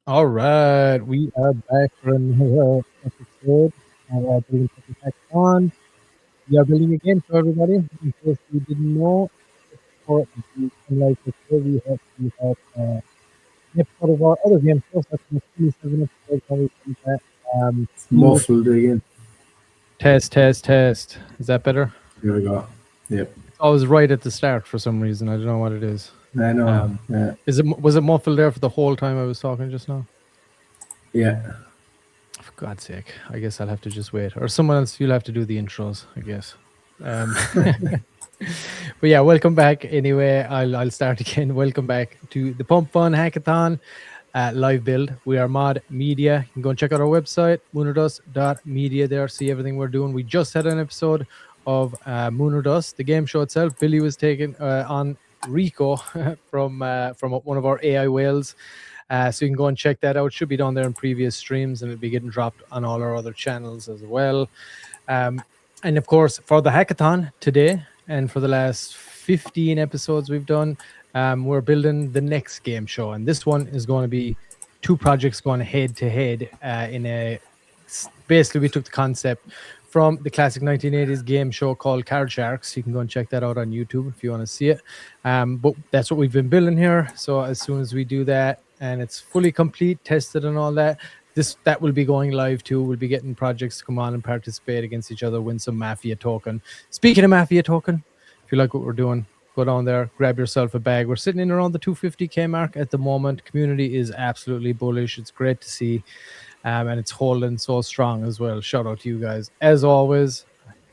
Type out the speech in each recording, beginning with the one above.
All right, we are back for another episode of our Building Something Hackathon. We are building a game show, everybody. In case you didn't know, for the live show, we have an episode of our other game show, so that's 27 episodes. How we call that. It's Few muffled again. test. Is that better? Here we go. Yep. It's always right at the start for some reason. I don't know what it is. I know. Was it muffled there for the whole time I was talking just now? Yeah. For God's sake, I guess I'll have to just wait. Or someone else, you'll have to do the intros, I guess. But yeah, welcome back. Anyway, I'll start again. Welcome back to the Pump Fun Hackathon live build. We are Mod Media. You can go and check out our website, moonerdust.media there, see everything we're doing. We just had an episode of Mooner Dust, the game show itself. Billy was taken on Rico from one of our AI whales. So you can go and check that out. Should be down there in previous streams, and it'll be getting dropped on all our other channels as well. And of course, for the hackathon today, and for the last 15 episodes we've done, we're building the next game show. And this one is going to be two projects going head to head basically we took the concept from the classic 1980s game show called Card Sharks. You can go and check that out on YouTube if you want to see it. But that's what we've been building here. So as soon as we do that and it's fully complete, tested and all that, that will be going live too. We'll be getting projects to come on and participate against each other, win some Mafia token. Speaking of Mafia token, if you like what we're doing, go down there, grab yourself a bag. We're sitting in around the 250k mark at the moment. Community is absolutely bullish. It's great to see. And it's holding so strong as well. Shout out to you guys. As always,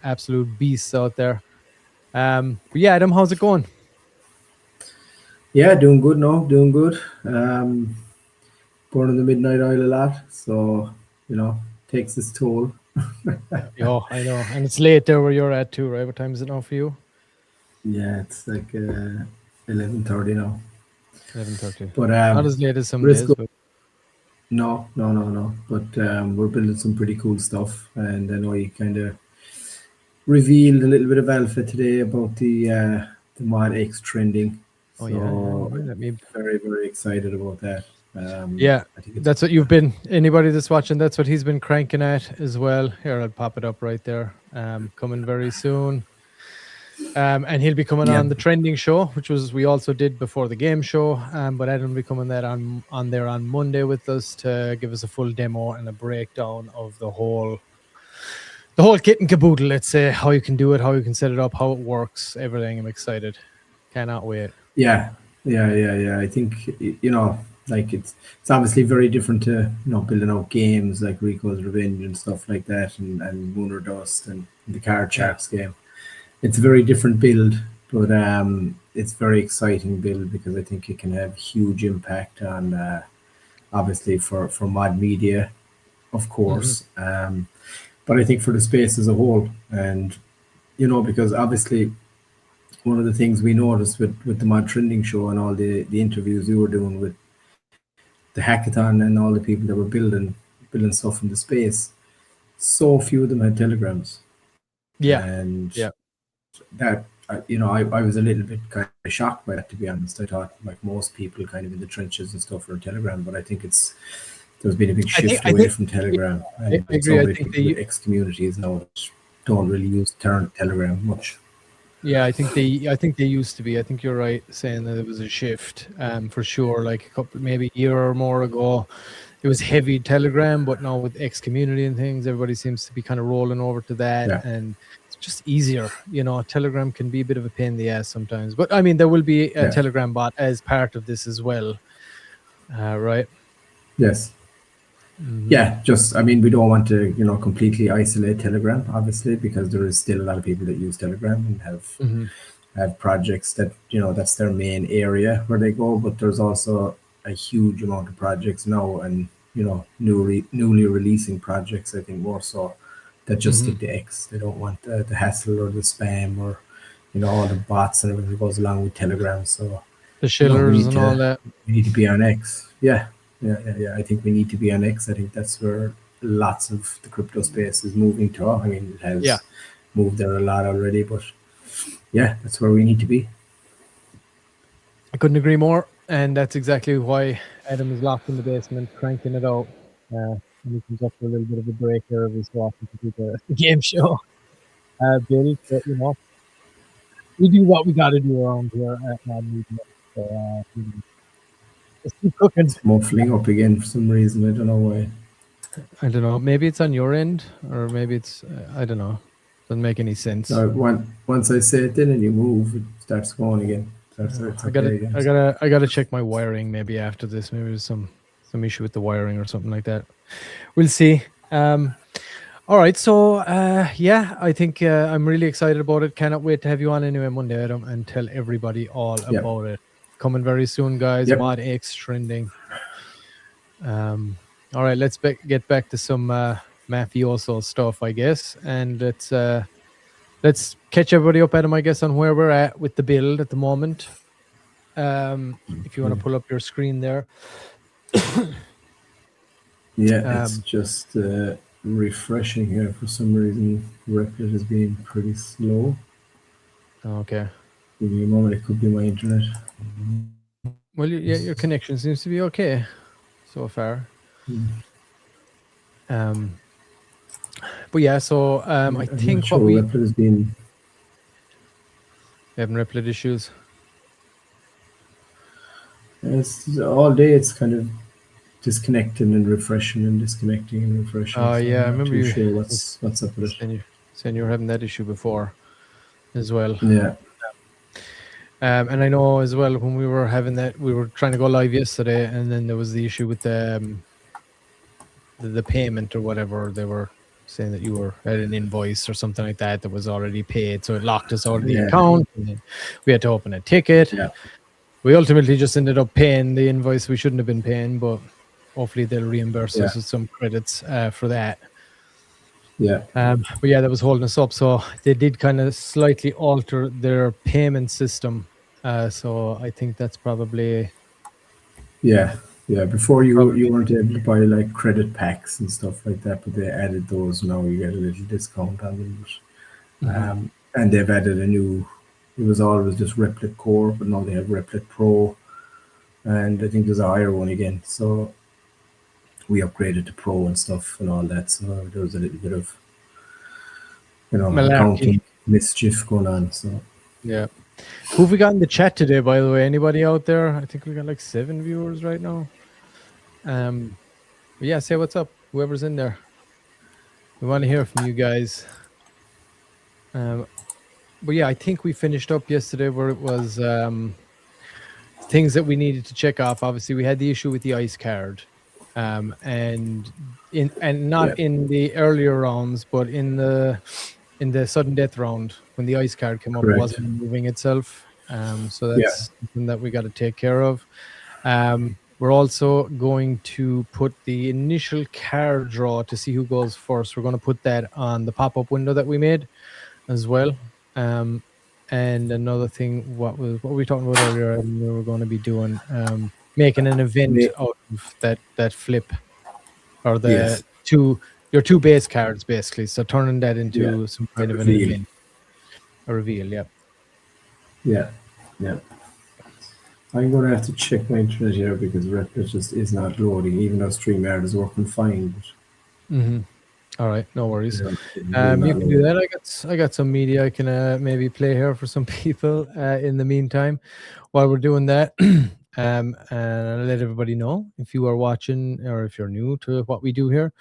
absolute beasts out there. But yeah, Adam, how's it going? Yeah, doing good now. Doing good. Born in the midnight oil a lot, so takes its toll. Oh, I know. And it's late there where you're at too, right? What time is it now for you? Yeah, it's like 11:30 now. 11:30. But not as late as some days. But... No. But we're building some pretty cool stuff, and I know you kind of revealed a little bit of alpha today about the Mod X trending. Oh, so yeah. I'm very, very excited about that. Yeah, that's what you've been. Anybody that's watching, that's what he's been cranking at as well. Here, I'll pop it up right there. Coming very soon. And he'll be coming on the trending show, which was we also did before the game show. But Adam will be coming that on there on Monday with us to give us a full demo and a breakdown of the whole kit and caboodle. Let's say how you can do it, how you can set it up, how it works, everything. I'm excited. Cannot wait. Yeah. I think like it's obviously very different to building out games like Rico's Revenge and stuff like that, and Mooner Dust and the Card Sharks game. It's a very different build, but it's very exciting build because I think it can have huge impact on obviously for Mod Media, of course, but I think for the space as a whole. And because obviously one of the things we noticed with the Mod Trending show and all the interviews you were doing with the hackathon and all the people that were building stuff in the space, so few of them had telegrams. That I was a little bit kind of shocked by that, to be honest. I thought like most people kind of in the trenches and stuff were Telegram, but I think there's been a big shift away from Telegram. And so many people with X communities now that don't really use Telegram much. Yeah, I think they used to be. I think you're right saying that it was a shift for sure. Like maybe a year or more ago, it was heavy Telegram, but now with X community and things, everybody seems to be kind of rolling over to that, and it's just easier. Telegram can be a bit of a pain in the ass sometimes, but I mean there will be a Telegram bot as part of this as well, right? Yes. Yeah, I mean, we don't want to completely isolate Telegram, obviously, because there is still a lot of people that use Telegram and have projects that that's their main area where they go, but there's also a huge amount of projects now, and newly releasing projects, I think more so, that just stick to X. They don't want the hassle or the spam or all the bots and everything that goes along with Telegram. So the shillers and all that. We need to be on X. Yeah. I think we need to be on X. I think that's where lots of the crypto space is moving to. I mean, it has moved there a lot already, but yeah, that's where we need to be. I couldn't agree more. And that's exactly why Adam is locked in the basement, cranking it out. And he comes up for a little bit of a break here every so often to do the game show build. But, you know, we do what we got to do around here at Mad Media. So, you know, just keep cooking. It's muffling up again for some reason. I don't know why. I don't know. Maybe it's on your end, or maybe it's, I don't know. Doesn't make any sense. No, once I say it, then and you move, it starts going again. It's I okay gotta check my wiring maybe after this. Maybe there's some issue with the wiring or something like that. We'll see. All right, so yeah, I think I'm really excited about it. Cannot wait to have you on anyway Monday, Adam, and tell everybody all about it. Coming very soon, guys. Yep. Mod X trending. All right, let's get back to some mafioso stuff, I guess, and let's catch everybody up, Adam, I guess, on where we're at with the build at the moment. If you want to pull up your screen there. Yeah, it's just refreshing here for some reason. Replit is being pretty slow. Okay. Give me a moment, it could be my internet. Well, yeah, your connection seems to be okay so far. But yeah, so I think sure what we Replit has been having Replit issues. It's all day. It's kind of disconnecting and refreshing and disconnecting and refreshing. Oh yeah, I I'm not remember too you sure what's up with it. Saying you were having that issue before as well. Yeah. And I know as well when we were having that, we were trying to go live yesterday, and then there was the issue with the payment or whatever. They were saying that you had an invoice or something like that was already paid, so it locked us out of the account, and then we had to open a ticket. Yeah. We ultimately just ended up paying the invoice we shouldn't have been paying, but hopefully they'll reimburse us with some credits for that. Yeah. But yeah, that was holding us up. So they did kind of slightly alter their payment system. So I think that's probably. Yeah. Before you weren't able to buy like credit packs and stuff like that, but they added those. Now you get a little discount on them. But, and they've added a new. It was always just Replit Core, but now they have Replit Pro, and I think there's a higher one again. So we upgraded to Pro and stuff and all that. So there was a little bit of, accounting mischief going on. So yeah. Who have we got in the chat today, by the way? Anybody out there? I think we got like 7 viewers right now. Yeah, say what's up, whoever's in there. We want to hear from you guys. But yeah, I think we finished up yesterday where it was things that we needed to check off. Obviously, we had the issue with the ice card, and not in the earlier rounds, but in the sudden death round when the ice card came up, it wasn't moving itself. So that's something that we got to take care of. We're also going to put the initial card draw to see who goes first. We're going to put that on the pop-up window that we made as well. And another thing, what were we talking about earlier? And we were going to be doing making an event out of that flip, or your two base cards basically. So turning that into some kind of an event, a reveal. Yeah. I'm going to have to check my internet here because Replit just is not loading, even though StreamYard is working fine. But all right, no worries. You can do that. I got some media I can maybe play here for some people in the meantime while we're doing that. And I'll let everybody know if you are watching or if you're new to what we do here.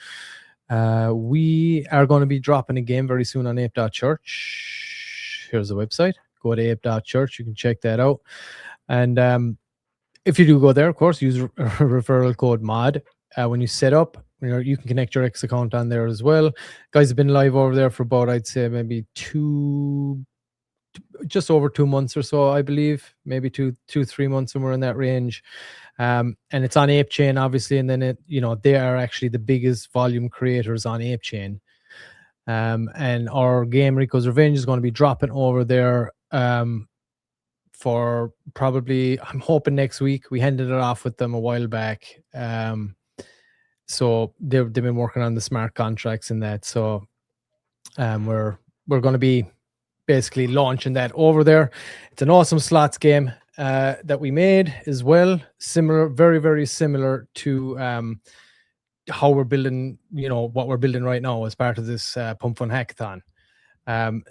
We are going to be dropping a game very soon on ape.church. Here's the website. Go to ape.church. You can check that out. And if you do go there, of course, use referral code MOD. When you set up, you can connect your X account on there as well. Guys have been live over there for about, I'd say, maybe just over 2 months or so, I believe. Maybe 3 months, somewhere in that range. And it's on ApeChain, obviously. And then they are actually the biggest volume creators on ApeChain. And our game Rico's Revenge is going to be dropping over there for probably, I'm hoping next week. We handed it off with them a while back. So they've been working on the smart contracts and that. So we're going to be basically launching that over there. It's an awesome slots game. that we made as well, similar, very, very similar to how we're building, what we're building right now as part of this Pump Fun Hackathon.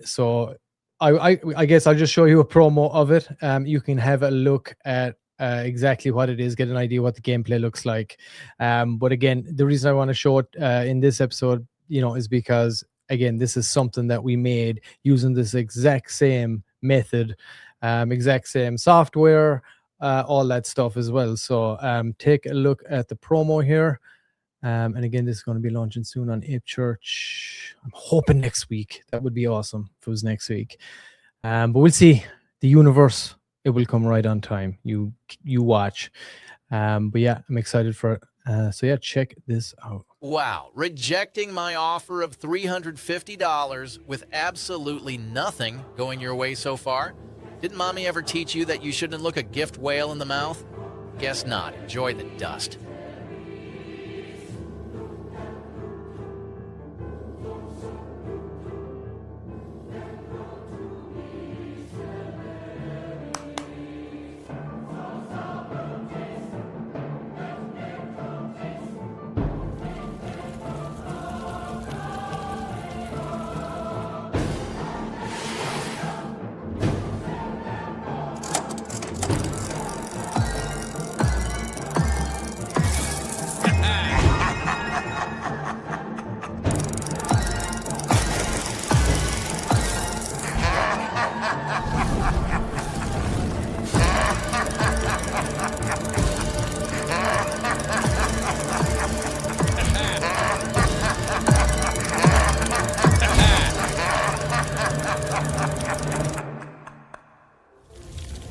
So I guess I'll just show you a promo of it. You can have a look at exactly what it is, get an idea what the gameplay looks like. But again, the reason I want to show it in this episode, is because, again, this is something that we made using this exact same method, exact same software, all that stuff as well. So take a look at the promo here. And again, this is going to be launching soon on Ape Church. I'm hoping next week. That would be awesome if it was next week. But we'll see. The universe, it will come right on time. You watch. But yeah, I'm excited for it. So yeah, check this out. Wow, rejecting my offer of $350 with absolutely nothing going your way so far? Didn't Mommy ever teach you that you shouldn't look a gift whale in the mouth? Guess not. Enjoy the dust.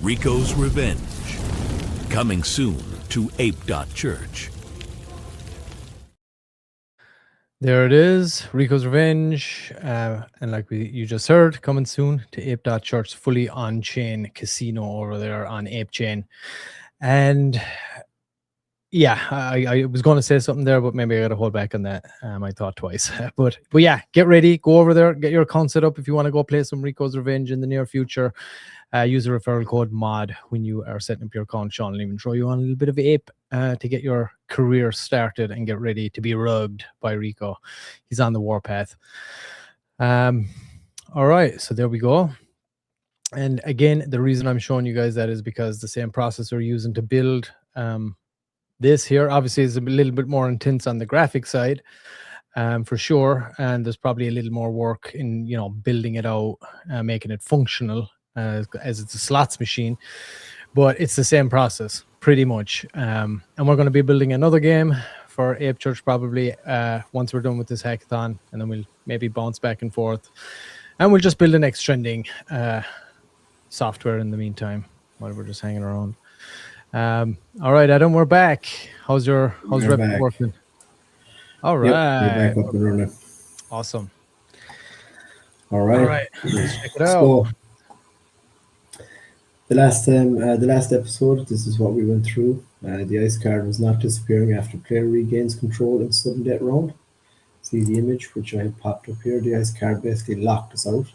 Rico's Revenge, coming soon to Ape.Church. There it is, Rico's Revenge, and like you just heard, coming soon to Ape.Church, fully on-chain casino over there on Ape Chain. And yeah, I was going to say something there, but maybe I got to hold back on that. I thought twice. But yeah, get ready, go over there, get your account set up if you want to go play some Rico's Revenge in the near future. Use the referral code MOD when you are setting up your account. Sean will even throw you on a little bit of Ape to get your career started and get ready to be rugged by Rico. He's on the warpath. All right, so there we go. And again, the reason I'm showing you guys that is because the same process we're using to build this here obviously is a little bit more intense on the graphic side, for sure. And there's probably a little more work in, building it out, making it functional. As it's a slots machine, but it's the same process pretty much. And we're going to be building another game for Ape Church probably once we're done with this hackathon, and then we'll maybe bounce back and forth, and we'll just build the next trending software in the meantime while we're just hanging around. All right, Adam, we're back. How's rep working? All right, yep, we're back up and running. Awesome. All right, let's check it out. The last episode, this is what we went through. The ice card was not disappearing after player regains control in sudden death round. See the image which I had popped up here. The ice card basically locked us out.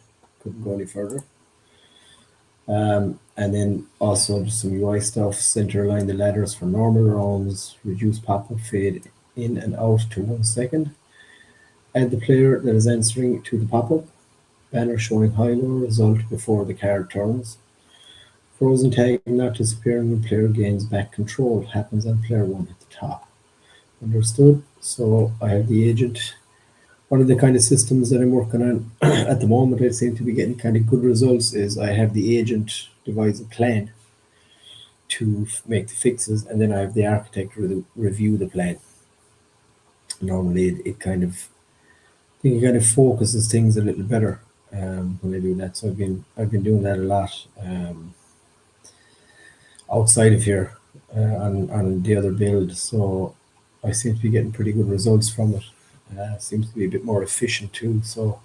Couldn't go any further. And then also just some UI stuff. Center align the ladders for normal rounds. Reduce pop-up fade in and out to 1 second. Add the player that is answering to the pop-up. Banner showing high-low result before the card turns. Frozen tag not disappearing when player gains back control. Happens on player 1 at the top. Understood? So I have the agent. One of the kind of systems that I'm working on at the moment, I seem to be getting kind of good results, is I have the agent devise a plan to make the fixes, and then I have the architect review the plan. Normally it kind of, I think it kind of focuses things a little better when I do that. So I've been doing that a lot. Outside of here on the other build, so I seem to be getting pretty good results from it. Seems to be a bit more efficient too. So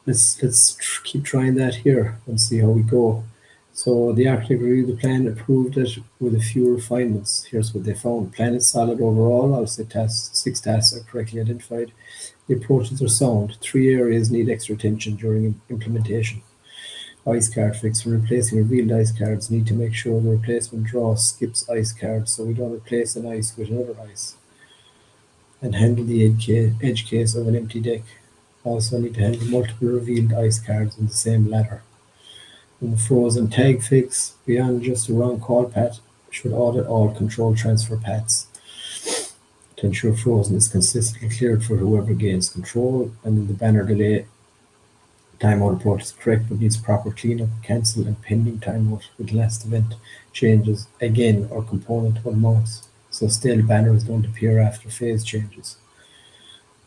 let's keep trying that here and see how we go. So the architect reviewed the plan, approved it with a few refinements. Here's what they found. Plan is solid overall. I'll say 6 tasks are correctly identified. The approaches are sound. 3 areas need extra attention during implementation. Ice card fix. When replacing revealed ice cards, need to make sure the replacement draw skips ice cards so we don't replace an ice with another ice. And handle the edge case of an empty deck. Also need to handle multiple revealed ice cards in the same ladder. In the frozen tag fix, beyond just a wrong call pat, should audit all control transfer pats to ensure frozen is consistently cleared for whoever gains control. And in the banner delay, timeout approach is correct but needs proper cleanup, cancel, and pending timeout with last event changes again or component one mouse. So still banners don't appear after phase changes.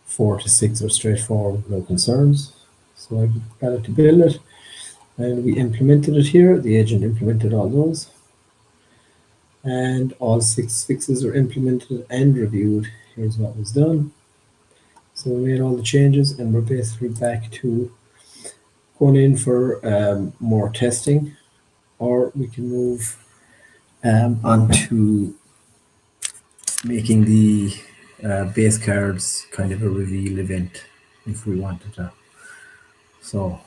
4 to 6 are straightforward, no concerns. So I got it to build it, and we implemented it here. The agent implemented all those, and all 6 fixes are implemented and reviewed. Here's what was done. So we made all the changes, and we're basically back to going in for more testing, or we can move on to making the base cards kind of a reveal event if we wanted to. So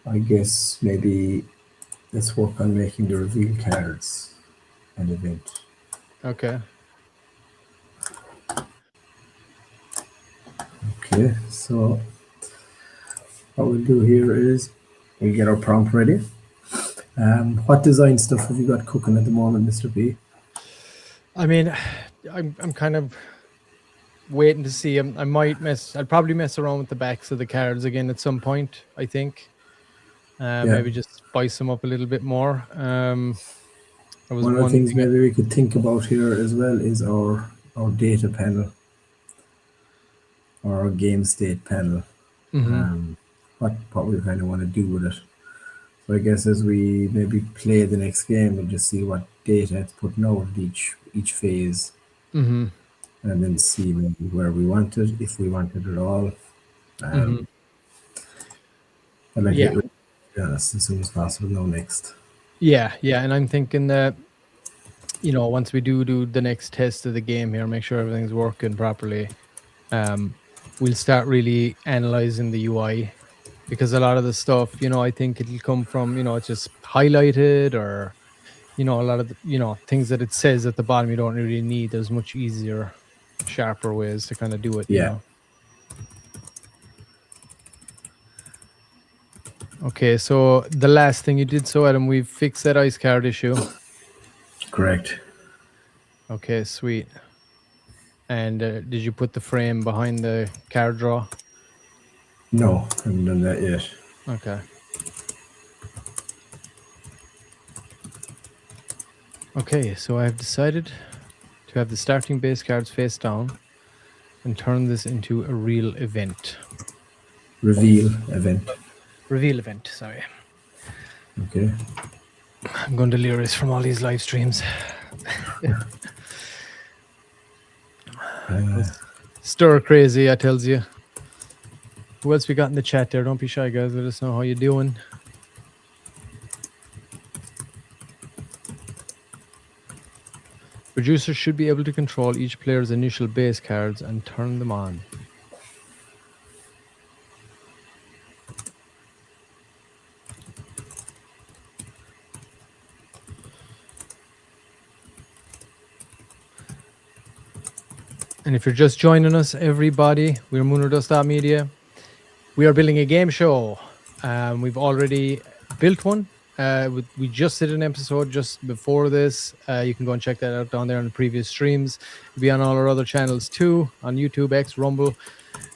I guess maybe let's work on making the reveal cards an event. Okay. Okay, so what we'll do here is we get our prompt ready. What design stuff have you got cooking at the moment, Mr. P? I mean, I'm kind of waiting to see. I'll probably mess around with the backs of the cards again at some point, I think. Maybe just spice them up a little bit more. One of the things maybe we could think about here as well is our data panel, or our game state panel. Mm-hmm. What we kind of want to do with it. So I guess as we maybe play the next game, we'll just see what data it's putting out at each phase, mm-hmm. and then see maybe where we want it, if we want it at all. Mm-hmm. I'd like to be honest as soon as possible now next. Yeah, and I'm thinking that, once we do the next test of the game here, make sure everything's working properly, we'll start really analyzing the UI, because a lot of the stuff, I think it'll come from, it's just highlighted, or, a lot of the, things that it says at the bottom you don't really need. There's much easier, sharper ways to kind of do it. Yeah. Okay, so the last thing you did, so Adam, we've fixed that ice card issue. Correct. Okay, sweet. And did you put the frame behind the card draw? No, I haven't done that yet. Okay. Okay, so I have decided to have the starting base cards face down and turn this into a real event. Reveal event. Reveal event, sorry. Okay. I'm going delirious from all these live streams. Stir crazy, I tells you. Who else we got in the chat there? Don't be shy, guys. Let us know how you're doing. Producers should be able to control each player's initial base cards and turn them on. And if you're just joining us, everybody, we're Moonerdust.media. We are building a game show. We've already built one. We just did an episode just before this. You can go and check that out down there on the previous streams. It'll be on all our other channels too, on YouTube, X, Rumble.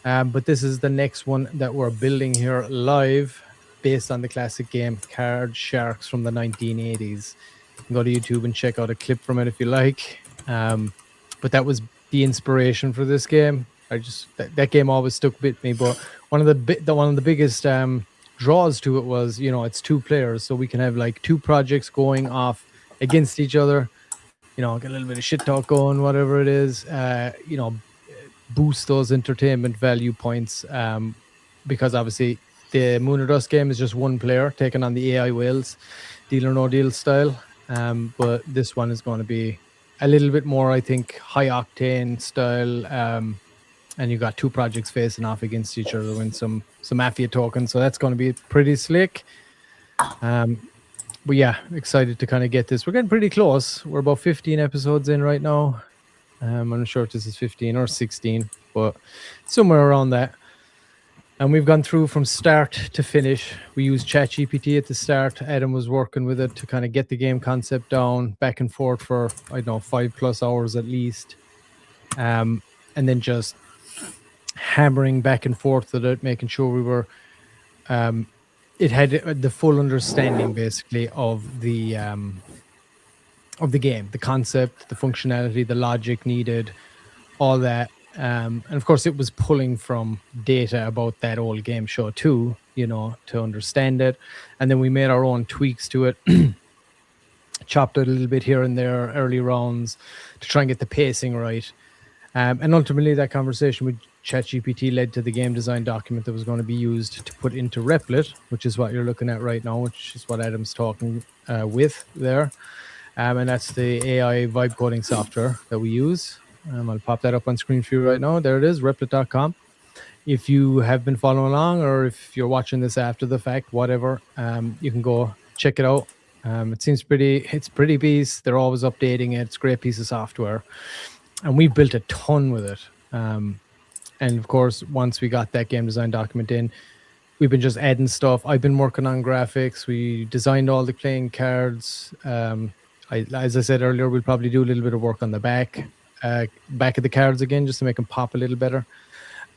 But this is the next one that we're building here live, based on the classic game Card Sharks from the 1980s. You can go to YouTube and check out a clip from it if you like. But that was the inspiration for this game. That game always stuck with me. But one of the biggest draws to it was, it's 2 players, so we can have like 2 projects going off against each other. Get a little bit of shit talk going, whatever it is. Boost those entertainment value points. Because obviously the Moon or Dust game is just 1 player taking on the AI whales, deal or no deal style. But this one is going to be a little bit more, I think, high octane style, and you got two projects facing off against each other with some Mafia tokens. So that's going to be pretty slick. But yeah, excited to kind of get this. We're getting pretty close. We're about 15 episodes in right now. I'm not sure if this is 15 or 16, but somewhere around that. And we've gone through from start to finish. We used ChatGPT at the start. Adam was working with it to kind of get the game concept down, back and forth for, I don't know, 5+ hours at least. And then just hammering back and forth with it, making sure we were, it had the full understanding basically of the game, the concept, the functionality, the logic needed, all that. And of course, it was pulling from data about that old game show too, you know, to understand it. And then we made our own tweaks to it, chopped it a little bit here and there, early rounds, to try and get the pacing right. And ultimately, that conversation with ChatGPT led to the game design document that was going to be used to put into Replit, which is what you're looking at right now, which is what Adam's talking with there. And that's the AI vibe coding software that we use. I'll pop that up on screen for you right now. There it is, replit.com. If you have been following along, or if you're watching this after the fact, whatever, you can go check it out. It seems it's pretty beast. They're always updating it. It's a great piece of software. And we built a ton with it. And of course, once we got that game design document in, we've been just adding stuff. I've been working on graphics. We designed all the playing cards. As I said earlier, we'll probably do a little bit of work on the back of the cards again, just to make them pop a little better.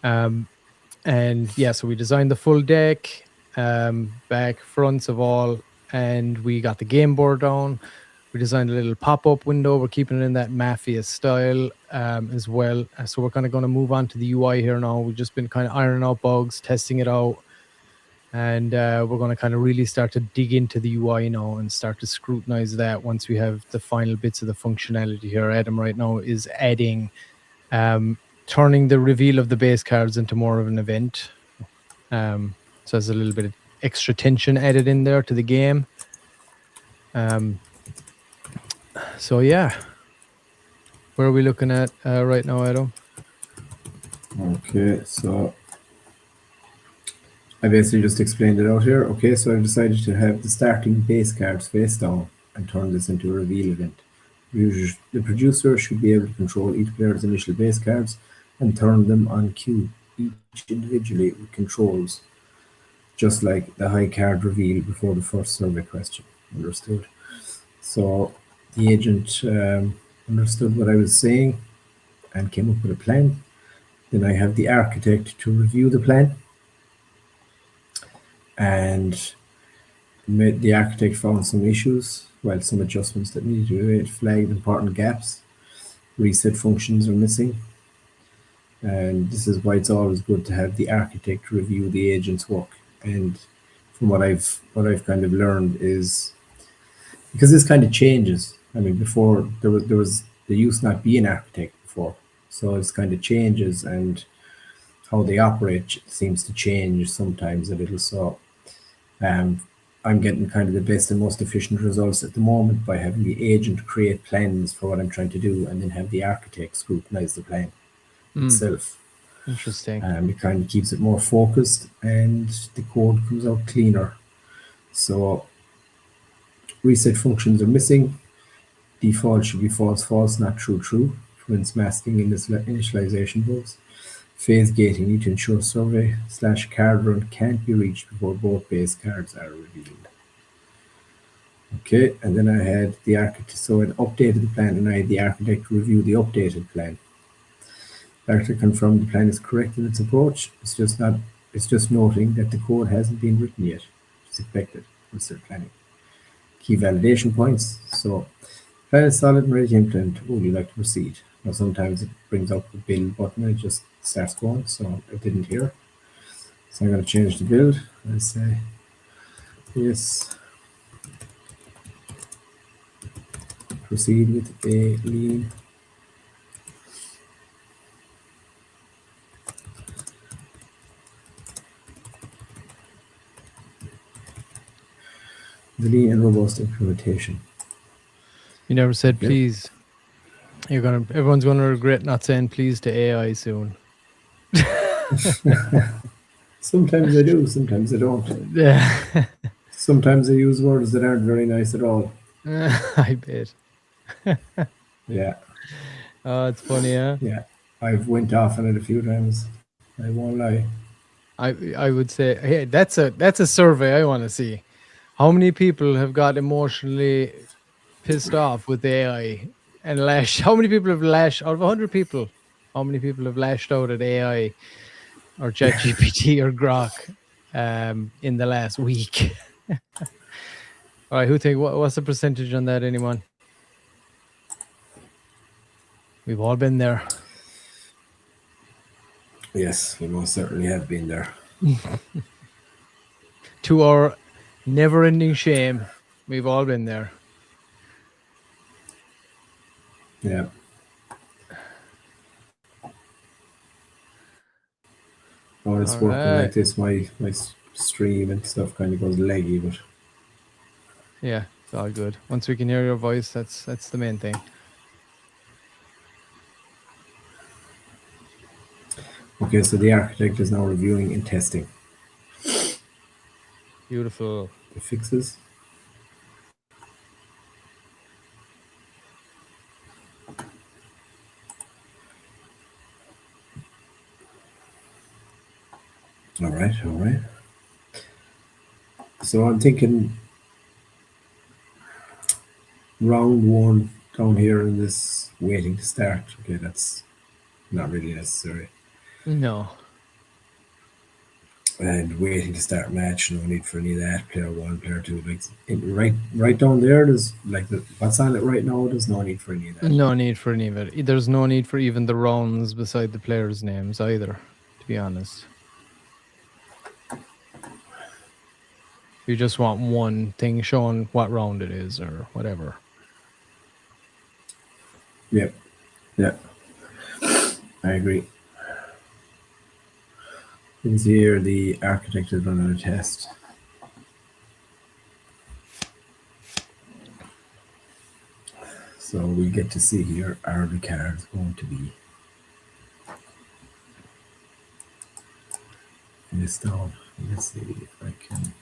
And yeah, so we designed the full deck, back, fronts of all, and we got the game board down. We designed a little pop-up window. We're keeping it in that Mafia style as well. So we're kind of going to move on to the UI here now. We've just been kind of ironing out bugs, testing it out. And we're going to kind of really start to dig into the UI now and start to scrutinize that once we have the final bits of the functionality here. Adam right now is adding, turning the reveal of the base cards into more of an event. So there's a little bit of extra tension added in there to the game. So yeah, where are we looking at right now, Adam? Okay, so I basically just explained it out here. Okay, so I've decided to have the starting base cards face down and turn this into a reveal event. The producer should be able to control each player's initial base cards and turn them on cue, each individually with controls, just like the high card reveal before the first survey question. Understood? So the agent understood what I was saying and came up with a plan. Then I have the architect to review the plan. And the architect found some issues, well, some adjustments that needed to be made, flagged important gaps, reset functions are missing. And this is why it's always good to have the architect review the agent's work. And from what I've kind of learned is, because this kind of changes. I mean, before there used not be an architect before, so it's kind of changes, and how they operate seems to change sometimes a little. So I'm getting kind of the best and most efficient results at the moment by having the agent create plans for what I'm trying to do, and then have the architect scrutinize the plan itself. Interesting. It kind of keeps it more focused, and the code comes out cleaner. So reset functions are missing. Default should be false, false, not true, true. Prevents masking in this initialization bugs. Phase gating, need to ensure survey/card run can't be reached before both base cards are revealed. Okay, and then I had the architect, so it updated the plan, and I had the architect review the updated plan. The architect confirmed the plan is correct in its approach. It's just noting that the code hasn't been written yet, which is expected once they're planning. Key validation points. So plan is solid and ready to implement. Would you like to proceed? Now sometimes it brings up the build button and it just starts going, so I didn't hear. So I'm going to change the build. I say yes. Proceed with a lean. The lean and robust implementation. You never said Okay. please. Everyone's gonna regret not saying please to AI soon. Sometimes I do, sometimes I don't. Yeah. Sometimes I use words that aren't very nice at all. I bet. Yeah, Oh, it's funny, huh? yeah. I've went off on it a few times. I won't lie. I would say, hey, that's a survey I want to see. How many people have got emotionally pissed off with AI and lashed? How many people have lashed out of 100 people? How many people have lashed out at AI or ChatGPT or Grok in the last week? All right, who think what's the percentage on that? Anyone? We've all been there. Yes, we most certainly have been there. To our never-ending shame, we've all been there. Yeah. When it's working Alright. like this, my stream and stuff kind of goes leggy, but Yeah, it's all good. Once we can hear your voice, that's the main thing. okay, so the architect is now reviewing and testing Beautiful. the fixes. All right, all right. So I'm thinking round one down here in this waiting to start. Okay, that's not really necessary. No. And waiting to start match, no need for any of that. Player one, player two, like right down there. There's like what's on it right now. There's no need for any of that. No need for any of it. There's no need for even the rounds beside the players' names either, to be honest. You just want one thing showing what round it is or whatever. Yep. Yeah. I agree. You can see here the architect is running a test. So we get to see here, are the cards going to be list down? Let's see if I can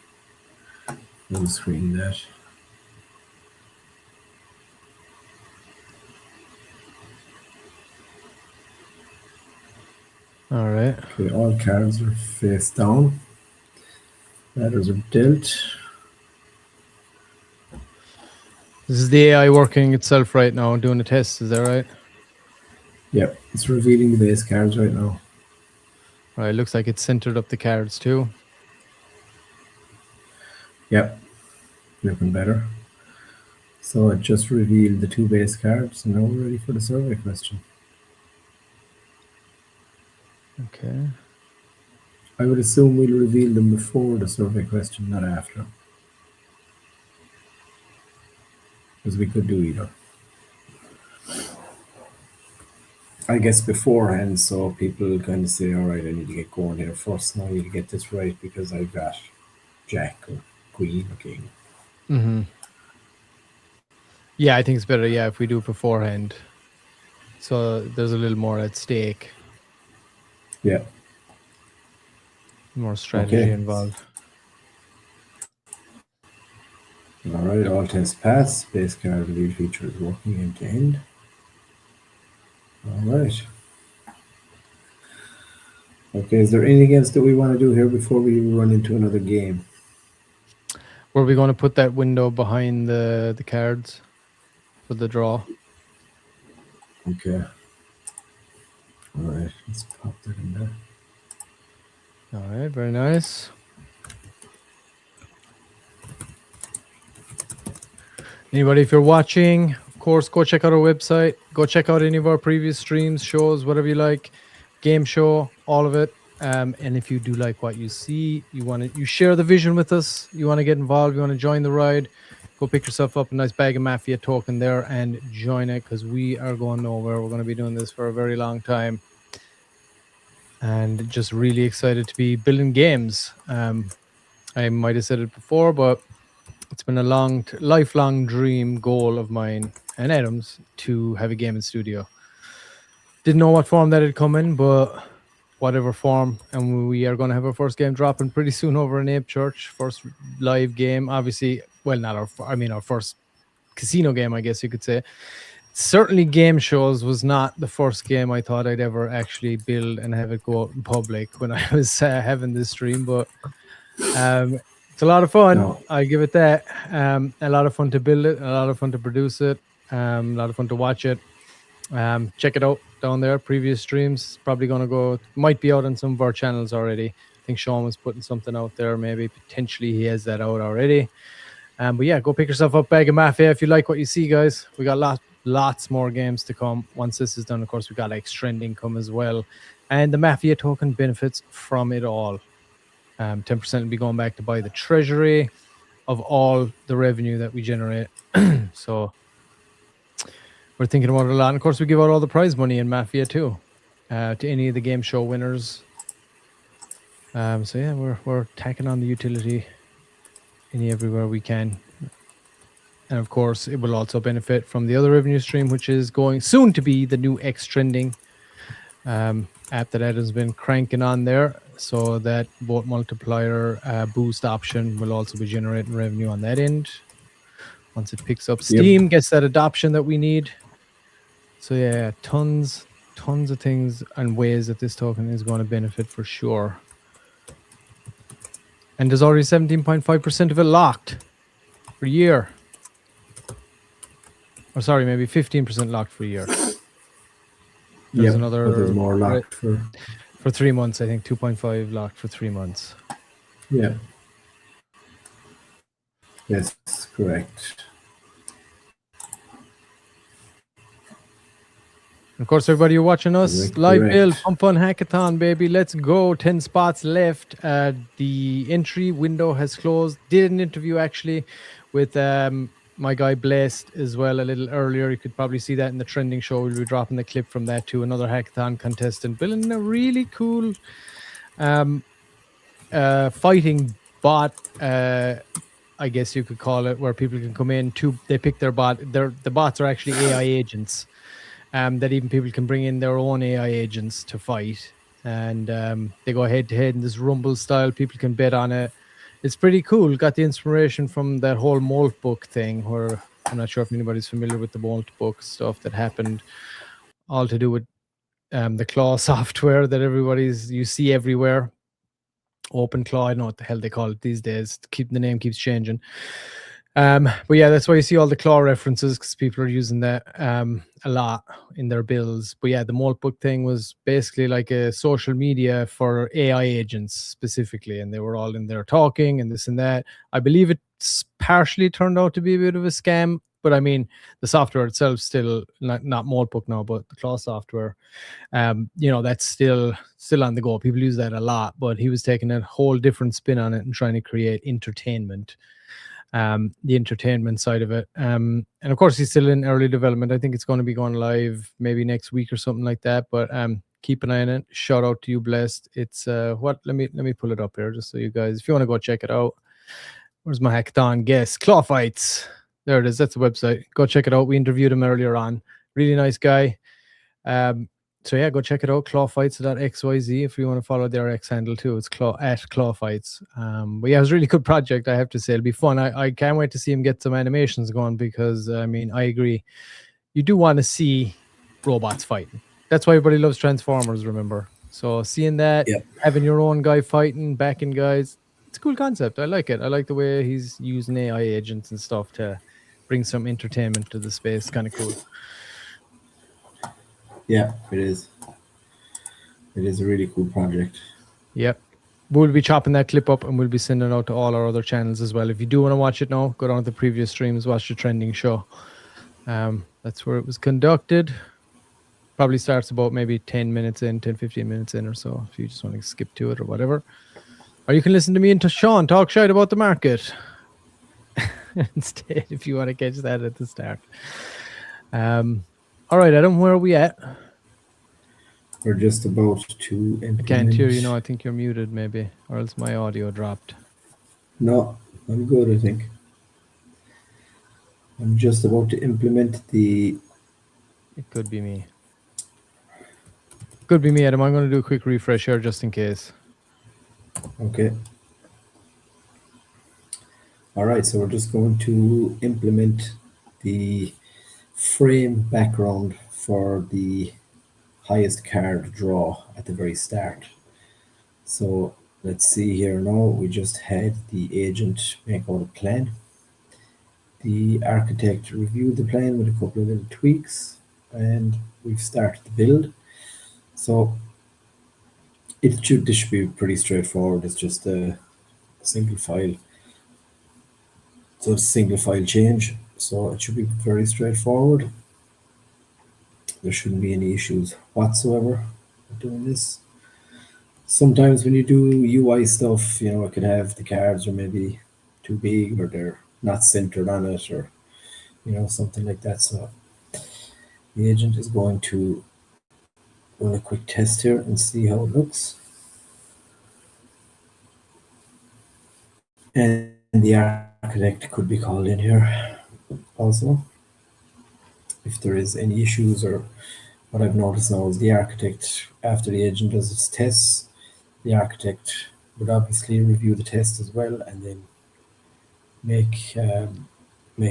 full screen that. All right. Okay, all cards are face down. Letters are dealt. This is the AI working itself right now, doing a test. Is that right? Yep, it's revealing the base cards right now. All right. Looks like it's centered up the cards too. Yep, looking better. So it just revealed the two base cards, and now we're ready for the survey question. Okay. I would assume we'll reveal them before the survey question, not after. Because we could do either. I guess beforehand, so people kind of say, all right, I need to get going here first. Now I need to get this right because I've got Jack or Queen or King. Mm-hmm. Yeah, I think it's better, yeah, if we do it beforehand. So there's a little more at stake. Yeah. More strategy Okay. involved. All right, all tests pass. Base card reveal feature is working end to end. All right. Okay, is there anything else that we want to do here before we run into another game? Were we going to put that window behind the cards for the draw? Okay. All right, let's pop that in there. All right, very nice. Anybody, if you're watching, of course, go check out our website. Go check out any of our previous streams, shows, whatever you like. Game show, all of it. And if you do like what you see, you share the vision with us. You want to get involved. You want to join the ride. Go pick yourself up a nice bag of Mafia token there and join it, because we are going nowhere. We're going to be doing this for a very long time. And just really excited to be building games. I might have said it before, but it's been a lifelong dream goal of mine and Adam's to have a gaming studio. Didn't know what form that had come in, but whatever form, and we are going to have our first game dropping pretty soon over in Ape Church. First live game, obviously. Well, not our first casino game, I guess you could say. Certainly, game shows was not the first game I thought I'd ever actually build and have it go out in public when I was having this stream, but it's a lot of fun. No. I give it that. A lot of fun to build it, a lot of fun to produce it, a lot of fun to watch it. Check it out down there. Previous streams probably going to might be out on some of our channels already. I think Sean was putting something out there. Maybe potentially he has that out already. But yeah, go pick yourself up Bag of Mafia if you like what you see, guys. We got lots more games to come. Once this is done, of course, we got like Trend income as well, and the Mafia token benefits from it all. 10% will be going back to buy the treasury of all the revenue that we generate. So we're thinking about it a lot. And of course, we give out all the prize money in Mafia too, to any of the game show winners. So yeah, we're tacking on the utility everywhere we can. And of course, it will also benefit from the other revenue stream, which is going soon to be the new X Trending app that Adam's been cranking on there. So that vote multiplier boost option will also be generating revenue on that end. Once it picks up steam, gets that adoption that we need. So yeah, tons of things and ways that this token is going to benefit for sure. And there's already 17.5% of it locked for a year. Or sorry, maybe 15% locked for a year. There's another. But there's more locked for 3 months. I think 2.5 locked for 3 months. Yeah. Yes, correct. Of course, everybody who watching us, live build, Pump Fun Hackathon, baby. Let's go. 10 spots left. The entry window has closed. Did an interview actually with my guy Blessed as well a little earlier. You could probably see that in the trending show. We'll be dropping the clip from that too. Another hackathon contestant building a really cool fighting bot, I guess you could call it, where people can come in to, they pick their bot. The bots are actually AI agents. That even people can bring in their own AI agents to fight, and they go head to head in this Rumble style. People can bet on it. It's pretty cool. Got the inspiration from that whole Molt book thing, where I'm not sure if anybody's familiar with the Molt book stuff that happened, all to do with the Claw software that you see everywhere. Open Claw, I don't know what the hell they call it these days. The name keeps changing. But yeah, that's why you see all the Claw references, because people are using that a lot in their builds. But yeah, the Molt book thing was basically like a social media for AI agents specifically, and they were all in there talking and this and that. I believe it's partially turned out to be a bit of a scam, but I mean, the software itself still not Molt book now, but the Claw software, that's still on the go. People use that a lot, but he was taking a whole different spin on it and trying to create entertainment. The entertainment side of it, and of course he's still in early development. I think it's going to be going live maybe next week or something like that, but keep an eye on it. Shout out to you, Blessed. It's let me pull it up here just so you guys, if you want to go check it out. Where's my hackathon guest? Claw Fights, there it is. That's the website. Go check it out. We interviewed him earlier on. Really nice guy. So yeah, go check it out. Clawfights.xyz if you want to follow their X handle too. It's @clawfights. But yeah, it was a really good project, I have to say. It'll be fun. I can't wait to see him get some animations going, because I mean, I agree. You do want to see robots fighting. That's why everybody loves Transformers, remember? So seeing that, having your own guy fighting, backing guys, it's a cool concept. I like it. I like the way he's using AI agents and stuff to bring some entertainment to the space. Kind of cool. Yeah, it is. It is a really cool project. Yep. We'll be chopping that clip up and we'll be sending it out to all our other channels as well. If you do want to watch it now, go down to the previous streams, watch the trending show. That's where it was conducted. Probably starts about maybe 10 minutes in, 10, 15 minutes in or so, if you just want to skip to it or whatever. Or you can listen to me and to Sean talk shite about the market instead, if you want to catch that at the start. All right, Adam, where are we at? We're just about to implement. I can't hear you. I think you're muted maybe, or else my audio dropped. No, I'm good, I think. I'm just about to implement the... It could be me. could be me, Adam. I'm going to do a quick refresh here just in case. Okay. All right, so we're just going to implement the frame background for the highest card draw at the very start. So let's see here now. We just had the agent make out a plan. The architect reviewed the plan with a couple of little tweaks, and we've started the build. So this should be pretty straightforward. It's just a single file. So it's a single file change. So it should be very straightforward. There shouldn't be any issues whatsoever with doing this. Sometimes when you do UI stuff, it could have the cards are maybe too big or they're not centered on it or, something like that. So the agent is going to run a quick test here and see how it looks. And the architect could be called in here also if there is any issues. Or what I've noticed now is the architect, after the agent does its tests, the architect would obviously review the test as well and then make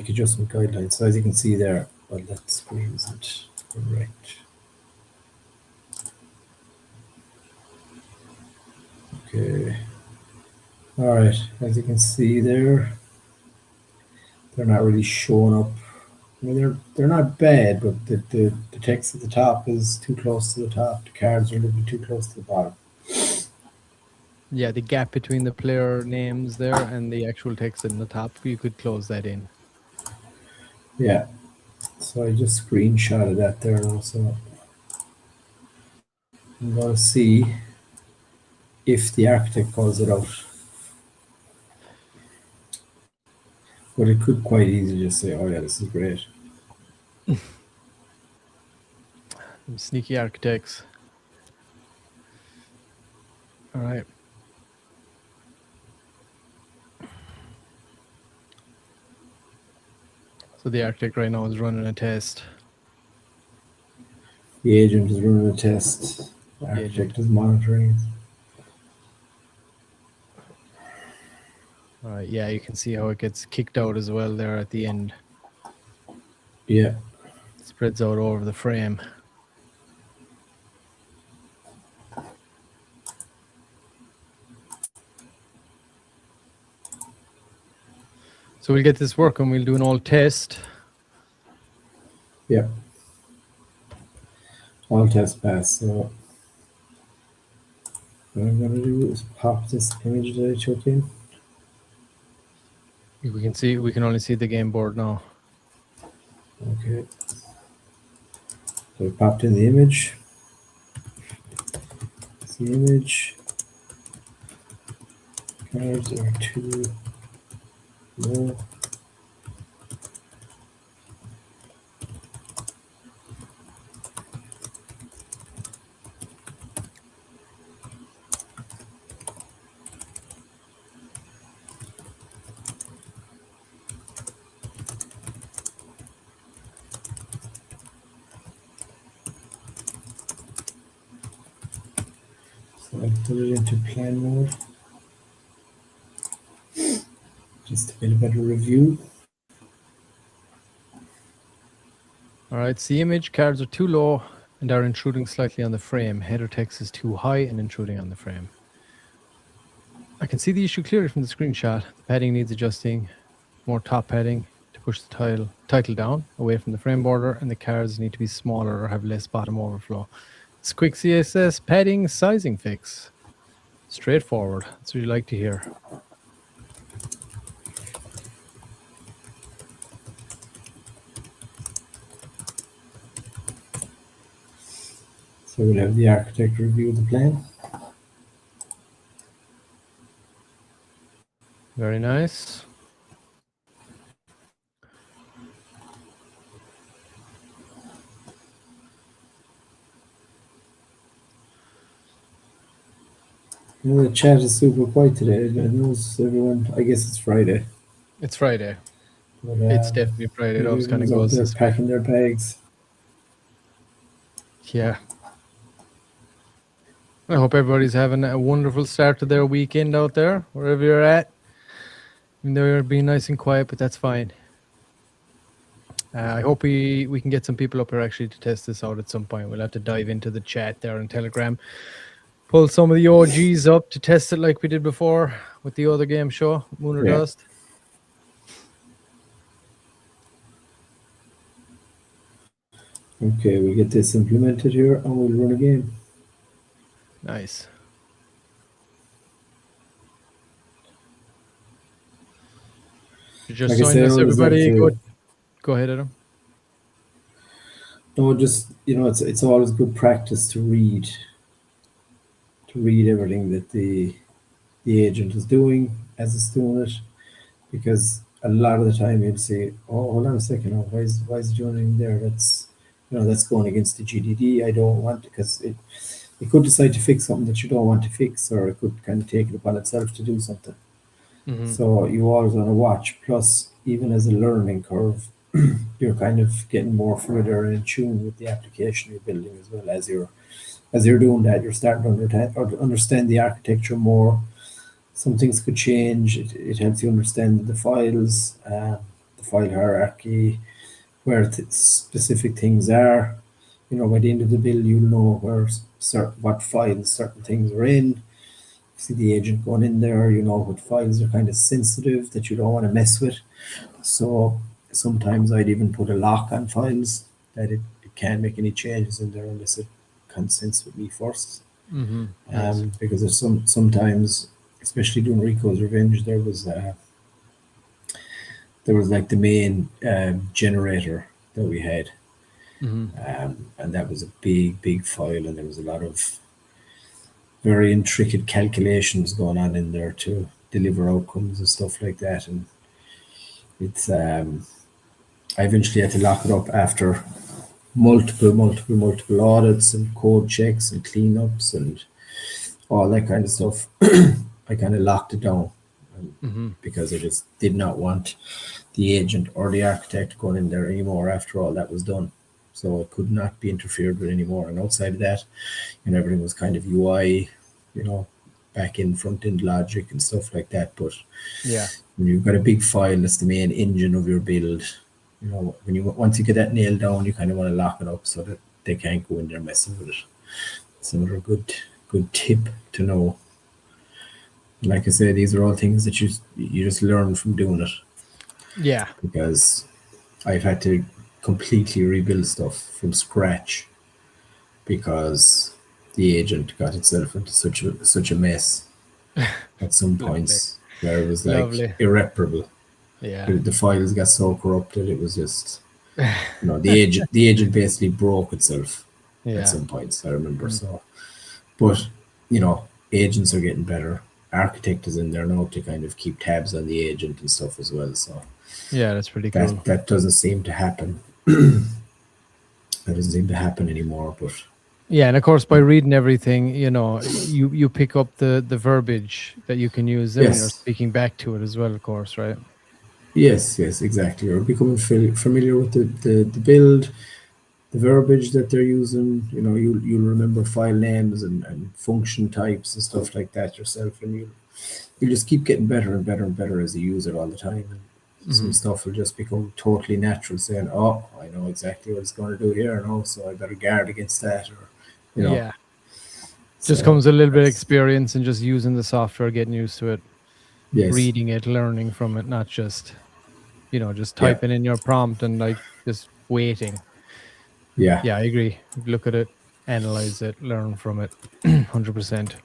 adjustment guidelines. So as you can see there, well, that screen isn't correct. Okay. All right, as you can see there, they're not really showing up. I mean, they're not bad, but the text at the top is too close to the top. The cards are a little bit too close to the bottom. Yeah, the gap between the player names there and the actual text in the top, you could close that in. Yeah. So I just screenshotted that there now. So I'm going to see if the architect calls it out. But it could quite easily just say, oh yeah, this is great. Sneaky architects. All right. So the architect right now is running a test. The agent is running a test. The architect is monitoring it. All right, yeah, you can see how it gets kicked out as well there at the end. Yeah. It spreads out over the frame. So we'll get this working. We'll do an all test. Yeah. All test pass. So what I'm going to do is pop this image that I took in. We can only see the game board now. Okay. So I popped in the image. It's the image. Cards are too low. So I put it into plan mode. Just to get a better review. All right, see image, cards are too low and are intruding slightly on the frame. Header text is too high and intruding on the frame. I can see the issue clearly from the screenshot. The padding needs adjusting. More top padding to push the title down away from the frame border, and the cards need to be smaller or have less bottom overflow. It's quick CSS padding sizing fix. Straightforward. That's what you like to hear. So we'll have the architect review the plan. Very nice. The chat is super quiet today. It knows everyone. I guess it's Friday. It's Friday. But, It's definitely Friday. It always kind of goes They're this way. packing their bags. Yeah. I hope everybody's having a wonderful start to their weekend out there, wherever you're at. Even though you're being nice and quiet, but that's fine. I hope we can get some people up here actually to test this out at some point. We'll have to dive into the chat there on Telegram, pull some of the OGs up to test it like we did before with the other game show, Moon or Yeah. Dust. Okay, we'll get this implemented here and we'll run a game. Nice. You just Like I joined say, I us, always like everybody. to- Go ahead, Adam. No, just, it's always good practice to read everything that the agent is doing as it's doing it, because a lot of the time you'll say, oh, hold on a second, oh, why is it doing anything there? That's going against the GDD. I don't want, because it could decide to fix something that you don't want to fix, or it could kind of take it upon itself to do something. Mm-hmm. So you always want to watch. Plus, even as a learning curve, you're kind of getting more familiar and in tune with the application you're building as well. As you're doing that, you're starting to understand the architecture more. Some things could change. It helps you understand the files, the file hierarchy, where specific things are. By the end of the build, you'll know what files certain things are in. See the agent going in there, what files are kind of sensitive that you don't want to mess with. So sometimes I'd even put a lock on files that it can't make any changes in there unless it consents with me first. Mm-hmm. Yes. Because there's sometimes, especially doing Rico's Revenge, there was like the main generator that we had. Mm-hmm. And that was a big file, and there was a lot of very intricate calculations going on in there to deliver outcomes and stuff like that. And it's I eventually had to lock it up after multiple audits and code checks and cleanups and all that kind of stuff. I kind of locked it down because I just did not want the agent or the architect going in there anymore after all that was done. So it could not be interfered with anymore. And outside of that, everything was kind of UI, back end, front end logic and stuff like that. But Yeah. when you've got a big file, that's the main engine of your build. Once you get that nailed down, you kind of want to lock it up so that they can't go in there messing with it. It's another good tip to know. Like I say, these are all things that you just learn from doing it. Yeah. Because I've had to completely rebuild stuff from scratch because the agent got itself into such a mess at some points where it was like irreparable. Yeah. The files got so corrupted, it was just the agent basically broke itself at some points, I remember. So, but agents are getting better. Architect is in there now to kind of keep tabs on the agent and stuff as well. So yeah, that's pretty cool. that doesn't seem to happen. That doesn't seem to happen anymore. But yeah, and of course by reading everything, you pick up the verbiage that you can use and you're speaking back to it as well, of course, right? Yes, exactly. You're becoming familiar with the build, the verbiage that they're using. You'll remember file names and function types and stuff like that yourself, and you'll just keep getting better and better and better as you use it all the time. And some stuff will just become totally natural, saying, "Oh, I know exactly what it's going to do here, and so I better guard against that." Or, yeah, just comes a little bit of experience and just using the software, getting used to it, reading it, learning from it, not just just typing in your prompt and like just waiting. Yeah, I agree. Look at it, analyze it, learn from it. 100%.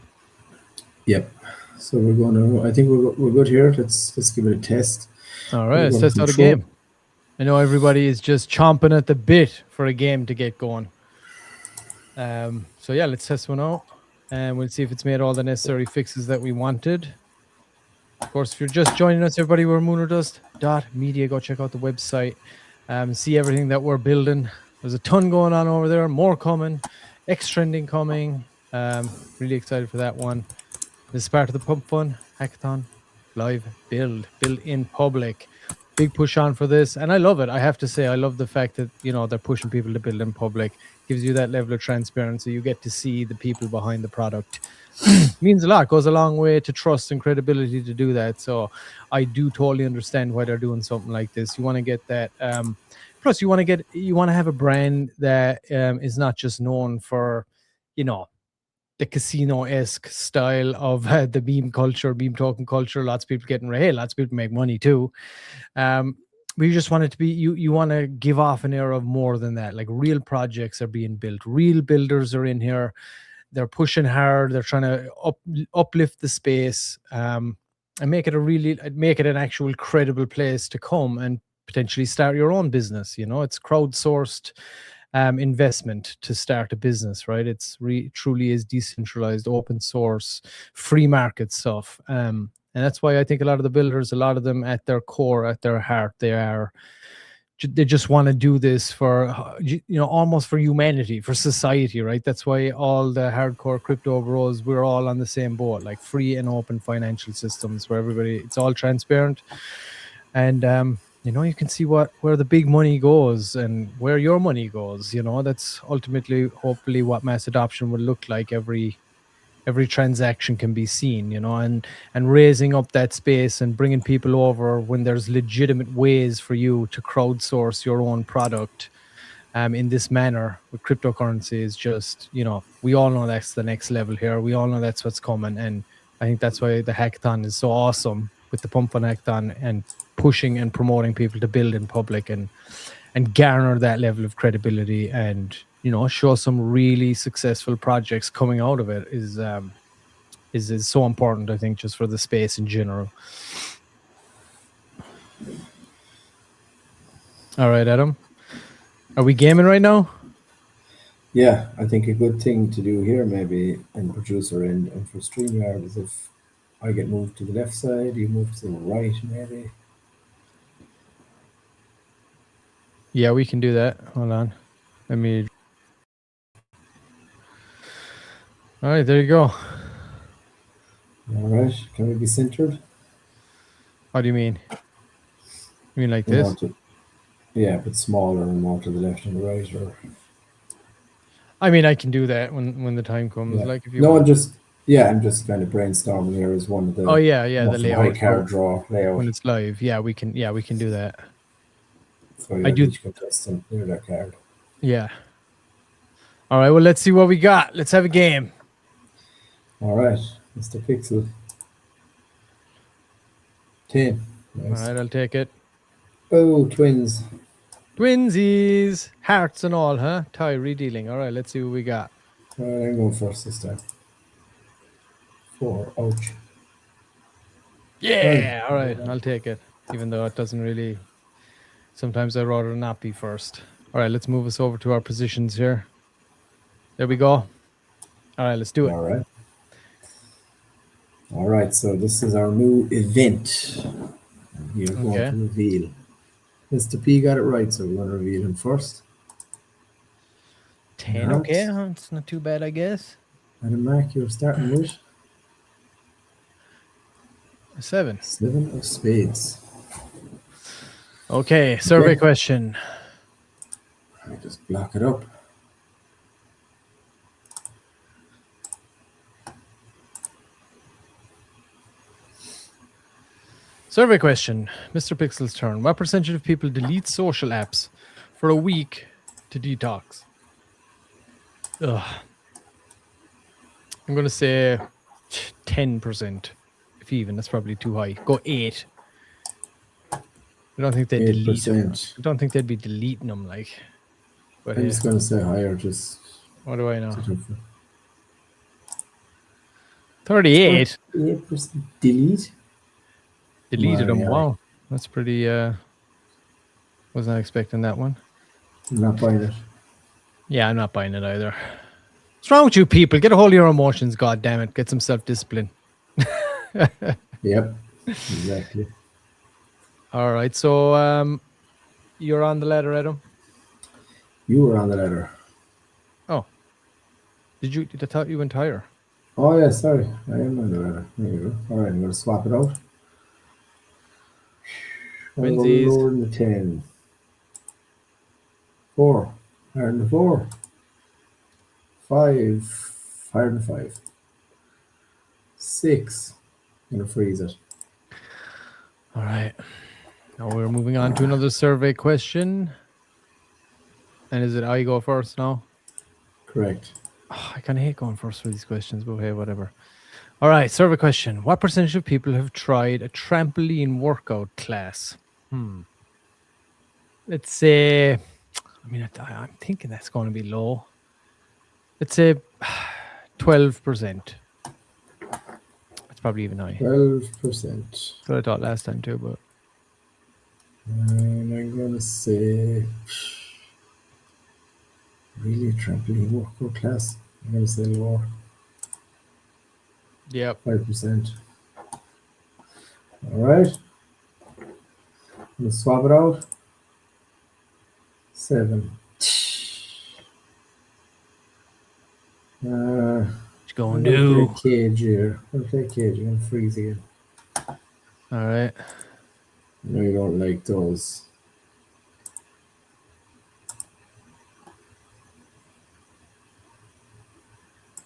Yep. So we're going to. I think we're good here. Let's give it a test. All right, let's test out a game. I know everybody is just chomping at the bit for a game to get going. So yeah, let's test one out, and we'll see if it's made all the necessary fixes that we wanted. Of course, if you're just joining us, everybody, we're moonerdust.media. Go check out the website, see everything that we're building. There's a ton going on over there, more coming, X trending coming. Really excited for that one. This is part of the Pump Fun Hackathon live build in public. Big push on for this, and I love it. I have to say, I love the fact that they're pushing people to build in public. gives you that level of transparency. You get to see the people behind the product. Means a lot. Goes a long way to trust and credibility to do that. So I do totally understand why they're doing something like this. You want to get that. Plus, you want to have a brand that is not just known for, the casino-esque style of the meme culture, meme token culture. Lots of people getting hey, lots of people make money too. But you just want it to be, you want to give off an air of more than that. Like real projects are being built. Real builders are in here. They're pushing hard. They're trying to uplift the space and make it an actual credible place to come and potentially start your own business. It's crowdsourced investment to start a business, right? It's truly is decentralized, open source, free market stuff. And that's why I think a lot of the builders, a lot of them at their core, at their heart, they just want to do this for, almost for humanity, for society, right? That's why all the hardcore crypto bros, we're all on the same boat, like free and open financial systems where it's all transparent. And, you can see where the big money goes and where your money goes. That's ultimately, hopefully, what mass adoption will look like. Every transaction can be seen, and raising up that space and bringing people over when there's legitimate ways for you to crowdsource your own product in this manner with cryptocurrency is just, we all know that's the next level here. We all know that's what's coming. And I think that's why the hackathon is so awesome with the Pump Fun Hackathon and pushing and promoting people to build in public and garner that level of credibility and, show some really successful projects coming out of it is so important, I think, just for the space in general. All right, Adam. Are we gaming right now? Yeah, I think a good thing to do here maybe in producer end and for StreamYard is if I get moved to the left side, you move to the right maybe. Yeah, we can do that. Hold on. Let me... All right, there you go. All right, can we be centered? What do you mean? You mean like this? Yeah, but smaller and more to the left and the right, or... I mean, I can do that when the time comes. Yeah. Like if you I'm just kind of brainstorming here as one of the... Oh yeah, the layout. High card draw layout. When it's live, we can do that. So I do each contestant near that card. Yeah. All right, well, let's see what we got. Let's have a game. All right, Mr. Pixel. 10. Nice. All right, I'll take it. Oh, twins. Twinsies. Hearts and all, huh? Tie redealing. All right, let's see what we got. All right, I'm going first this time. 4. Ouch. Yeah. All right, I'll take it. Even though it doesn't really... Sometimes I'd rather not be first. All right, let's move us over to our positions here. There we go. All right, let's do it. All right, so this is our new event. You're going to reveal. Mr. P got it right, so we're going to reveal him first. 10, okay. It's not too bad, I guess. And Mark, you're starting with? 7. 7 of spades. Okay, survey question. Let me just block it up. Survey question. Mr. Pixel's turn. What percentage of people delete social apps for a week to detox? Ugh. I'm going to say 10%. If even, that's probably too high. Go 8. I don't think they'd delete them. I don't think they'd be deleting them, like. But I'm just going to say higher, just... What do I know? 38? 8% delete? Deleted them. Wow. That's pretty... was not expecting that one. I'm not buying it. Yeah, I'm not buying it either. What's wrong with you people? Get a hold of your emotions, God damn it. Get some self-discipline. Yep, exactly. All right, so you're on the ladder, Adam? You were on the ladder. Oh. I thought you went higher. Oh, yeah, sorry. I am on the ladder. There you go. All right, I'm going to swap it out. Twinsies. Lower than the 10. 4. Higher than the 4. 5. Higher than 5. 6. I'm gonna freeze it. All right. Now we're moving on to another survey question. And is it I go first now? Correct. Oh, I kind of hate going first for these questions, but hey, whatever. All right, survey question. What percentage of people have tried a trampoline workout class? Let's say, I mean, I'm thinking that's going to be low. Let's say 12%. It's probably even high. 12%. That's what I thought last time too, but And I'm gonna say really trampoline workout class. I'm gonna say lower. yep. 5%. All right. Let's swap it out. 7. What you going I'm to gonna do? play cage here. I'm gonna play cage. I'm gonna freeze again. All right. No, you don't like those.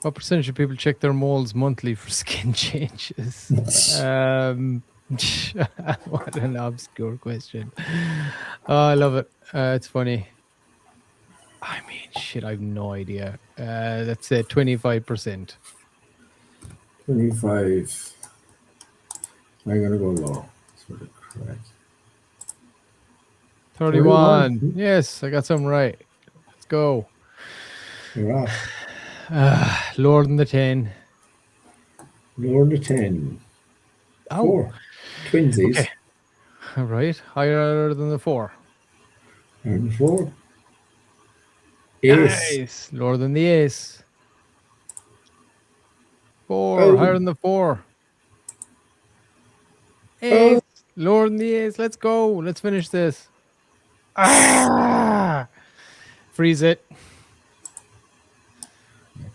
What percentage of people check their moles monthly for skin changes? What an obscure question. Oh, I love it. It's funny. I mean, shit, I have no idea. Let's say 25%. 25. I'm gonna go low. That's for the crack. 31. Yes, I got something right. Let's go. You're off. Lower than the 10. Lower to 10. Oh, 4. Twinsies. okay. All right. Higher than the 4. And 4. Ace. Nice. Lower than the ace. 4. Oh. Higher than the 4. Ace. Lower than the ace. Let's go. Let's finish this. Ah! Freeze it.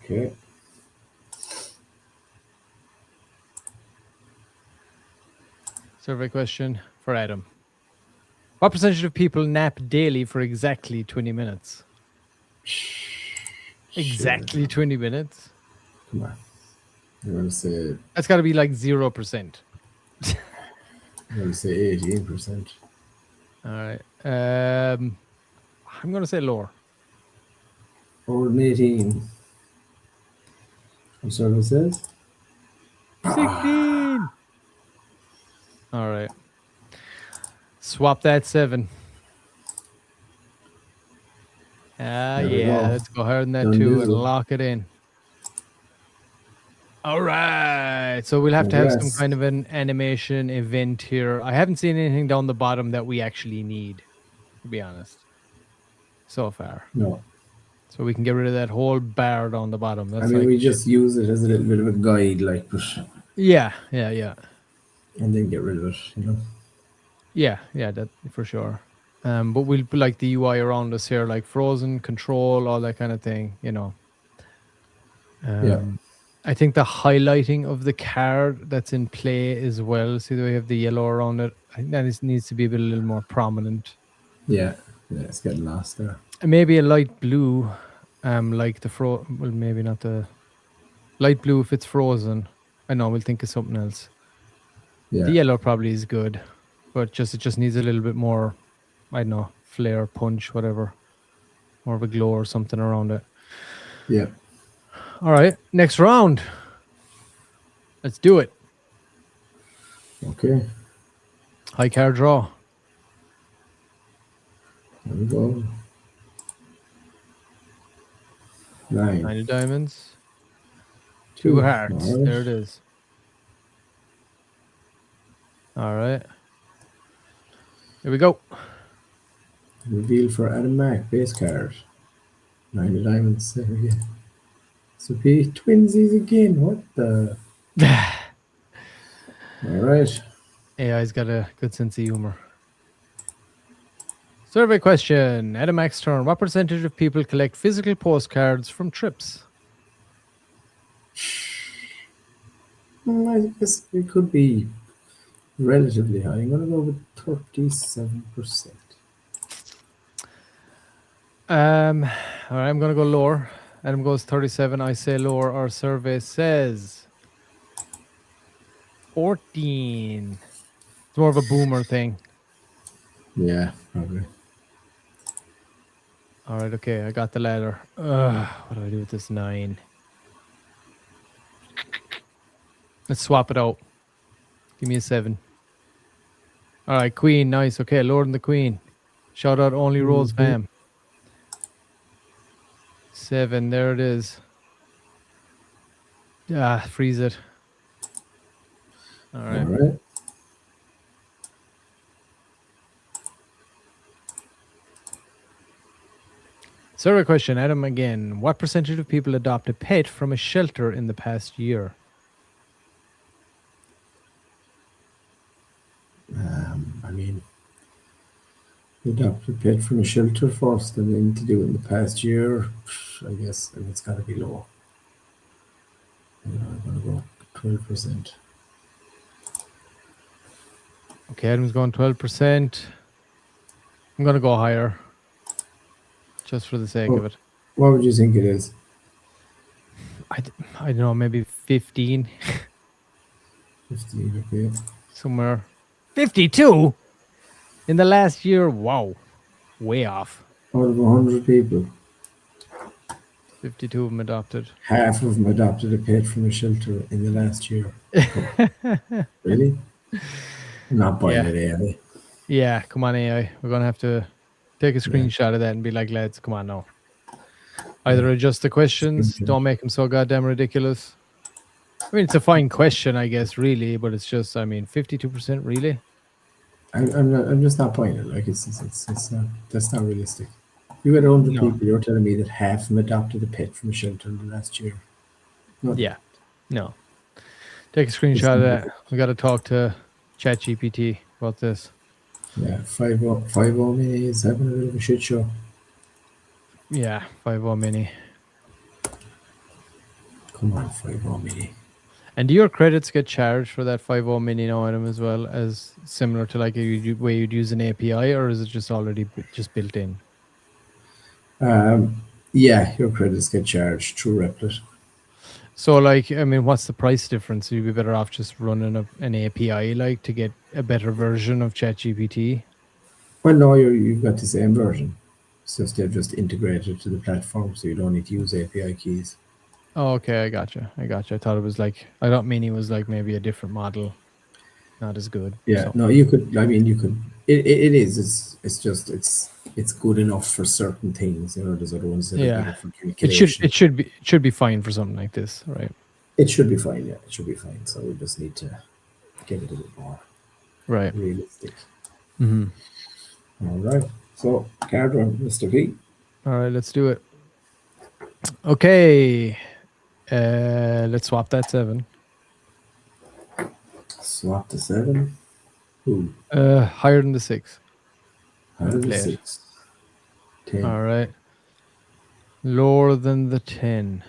Okay. Survey question for Adam. What percentage of people nap daily for exactly 20 minutes? Exactly 20 minutes? Come on. I'm gonna say That's got to be like 0%. I'm gonna say 18%. All right. I'm going to say lower. Lower than 18. I'm sorry, what it says? 16. All right. Swap that 7. There we Yeah, go. let's go higher than that Done 2 and deal. lock it in. All right. So we'll have to have some Congrats. kind of an animation event here. I haven't seen anything down the bottom that we actually need, to be honest, so far. No. So we can get rid of that whole bar down the bottom. That's I mean, like, we just use it as a little bit of a guide, like, but, yeah. and then get rid of it, you know? Yeah, that for sure. But we'll put like the UI around us here, like frozen, control, all that kind of thing, you know. Yeah. I think the highlighting of the card that's in play as well. See the way we have the yellow around it. I think that needs to be a little more prominent. Yeah, it's getting lost there. And maybe a light blue, like the well, maybe not the light blue if it's frozen. I know we'll think of something else. Yeah. The yellow probably is good, but it just needs a little bit more, I don't know, flare, punch, whatever, more of a glow or something around it. Yeah. All right, next round. Let's do it. Okay. High card draw. There we go. 9. 9 of diamonds. 2 hearts. All right. There it is. All right. Here we go. Reveal for Adam Mack, base card. 9 of diamonds. There we go. So P twinsies again. What the? All right. AI's got a good sense of humor. Survey question. Adam Mack's turn. What percentage of people collect physical postcards from trips? I guess it could be relatively high. I'm gonna go with 37%. All right, I'm gonna go lower. Adam goes 37. I say lower. Our survey says 14. It's more of a boomer thing. Yeah, probably. All right, okay, I got the ladder. What do I do with this 9? Let's swap it out. Give me a 7. All right, queen, nice. Okay, lower than the queen. Shout out only rolls fam. 7, there it is. Freeze it. All All right. right. Survey question, Adam again. What percentage of people adopt a pet from a shelter in the past year? I mean, you adopt a pet from a shelter first, and then to do it in the past year, I guess it's got to be low. I'm going to go 12%. Okay, Adam's going 12%. I'm going to go higher. Just for the sake of it. What would you think it is? I don't know, maybe 15. 15, okay. Somewhere. 52? In the last year? Wow. Way off. Out of 100 people, 52 of them adopted. half of them adopted a pet from a shelter in the last year. Really? I'm not buying Yeah. it, are they? Yeah, come on, AI. We're going to have to take a screenshot of that and be like, lads, come on now. Either adjust the questions, don't make them so goddamn ridiculous. I mean, it's a fine question, I guess, really, but it's just, 52%, really? I'm just not buying it. Like it's not, that's not realistic. You had 100 No. people. You're telling me that half of them adopted a pet from a shelter in the last year. Not Yeah. No. Take a screenshot of that. We got to talk to ChatGPT about this. Yeah, 5 mini is having a bit of a shit show. Yeah, 5.0 mini. Come on, 5 mini. And do your credits get charged for that 5.0 mini now item as well, as similar to like a way you'd use an API, or is it just already just built in? Yeah, your credits get charged through Replit. So like, what's the price difference? You'd be better off just running an API like to get a better version of ChatGPT. Well, no, you've got the same version. It's just they've just integrated to the platform, so you don't need to use API keys. Oh, okay, I gotcha. I thought it was like, I thought mini was like maybe a different model, not as good. Yeah, so. no, you could. I mean, you could. It is. It's just it's good enough for certain things. You know, there's other ones that are better for calculation. It should be fine for something like this, right? It should be fine. Yeah, it should be fine. So we just need to get it a bit more realistic. Mm-hmm. All right. So card run, Mr. P. All right, let's do it. Okay, let's swap that 7. Swap the 7. Ooh, Higher than the 6. higher than play it. 6. 10. All right. Lower than the 10.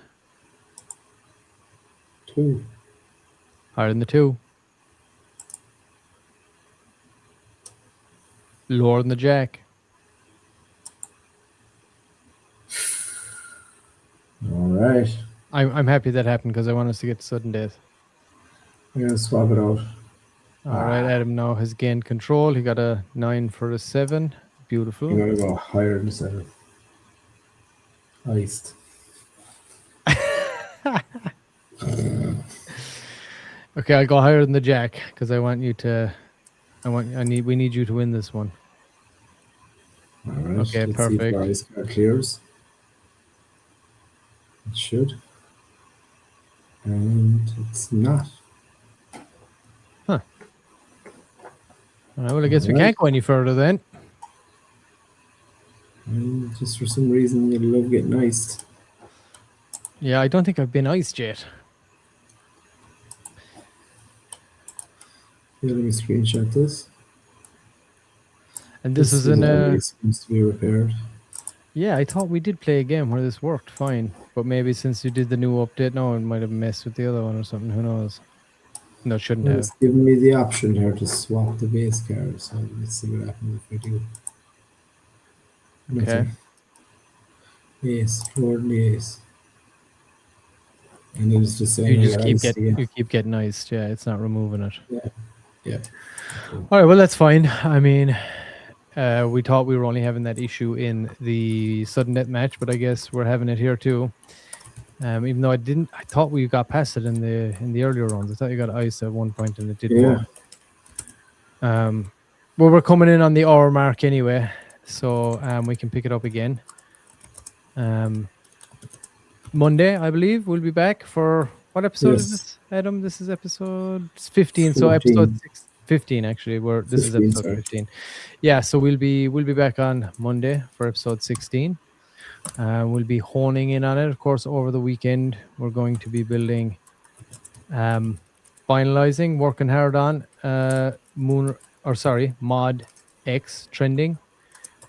2. Higher than the 2. Lower than the jack. All right. I'm happy that happened because I want us to get sudden death. I'm gonna swap it out. All right, Adam now has gained control. He got a 9 for a 7. Beautiful. I'm gonna go higher than 7. Iced. Okay, I'll go higher than the jack because I want you to. We need you to win this one. All right. Okay, let's perfect. See if Barry's card clears. It should. And it's not. All right, well, I guess we All right. can't go any further then. And just for some reason, you love getting iced. Yeah, I don't think I've been iced yet. Here, let me screenshot this. And this is in a. It seems to be repaired. Yeah, I thought we did play a game where this worked fine, but maybe since you did the new update, no, it might have messed with the other one or something. Who knows? No, it shouldn't have. It's giving me the option here to swap the base card. So let's see what happens if I do. Okay. Nothing. Ace, Lord and the ace. And he was just saying, You just "Yeah, keep iced getting again." you keep getting iced. Yeah, it's not removing it. Yeah. All right, well that's fine. I mean, we thought we were only having that issue in the sudden death match, but I guess we're having it here too. Even though I thought we got past it in the earlier rounds. I thought you got iced at one point and it didn't Yeah. work. Well, we're coming in on the hour mark anyway, so we can pick it up again. Monday, I believe, we'll be back for what episode is Yes. this, Adam? This is episode 15. 14. So episode 15 actually. This is 15, episode sorry. 15. Yeah, so we'll be back on Monday for episode 16. We'll be honing in on it, of course, over the weekend. We're going to be building, finalizing, working hard on Mod X trending,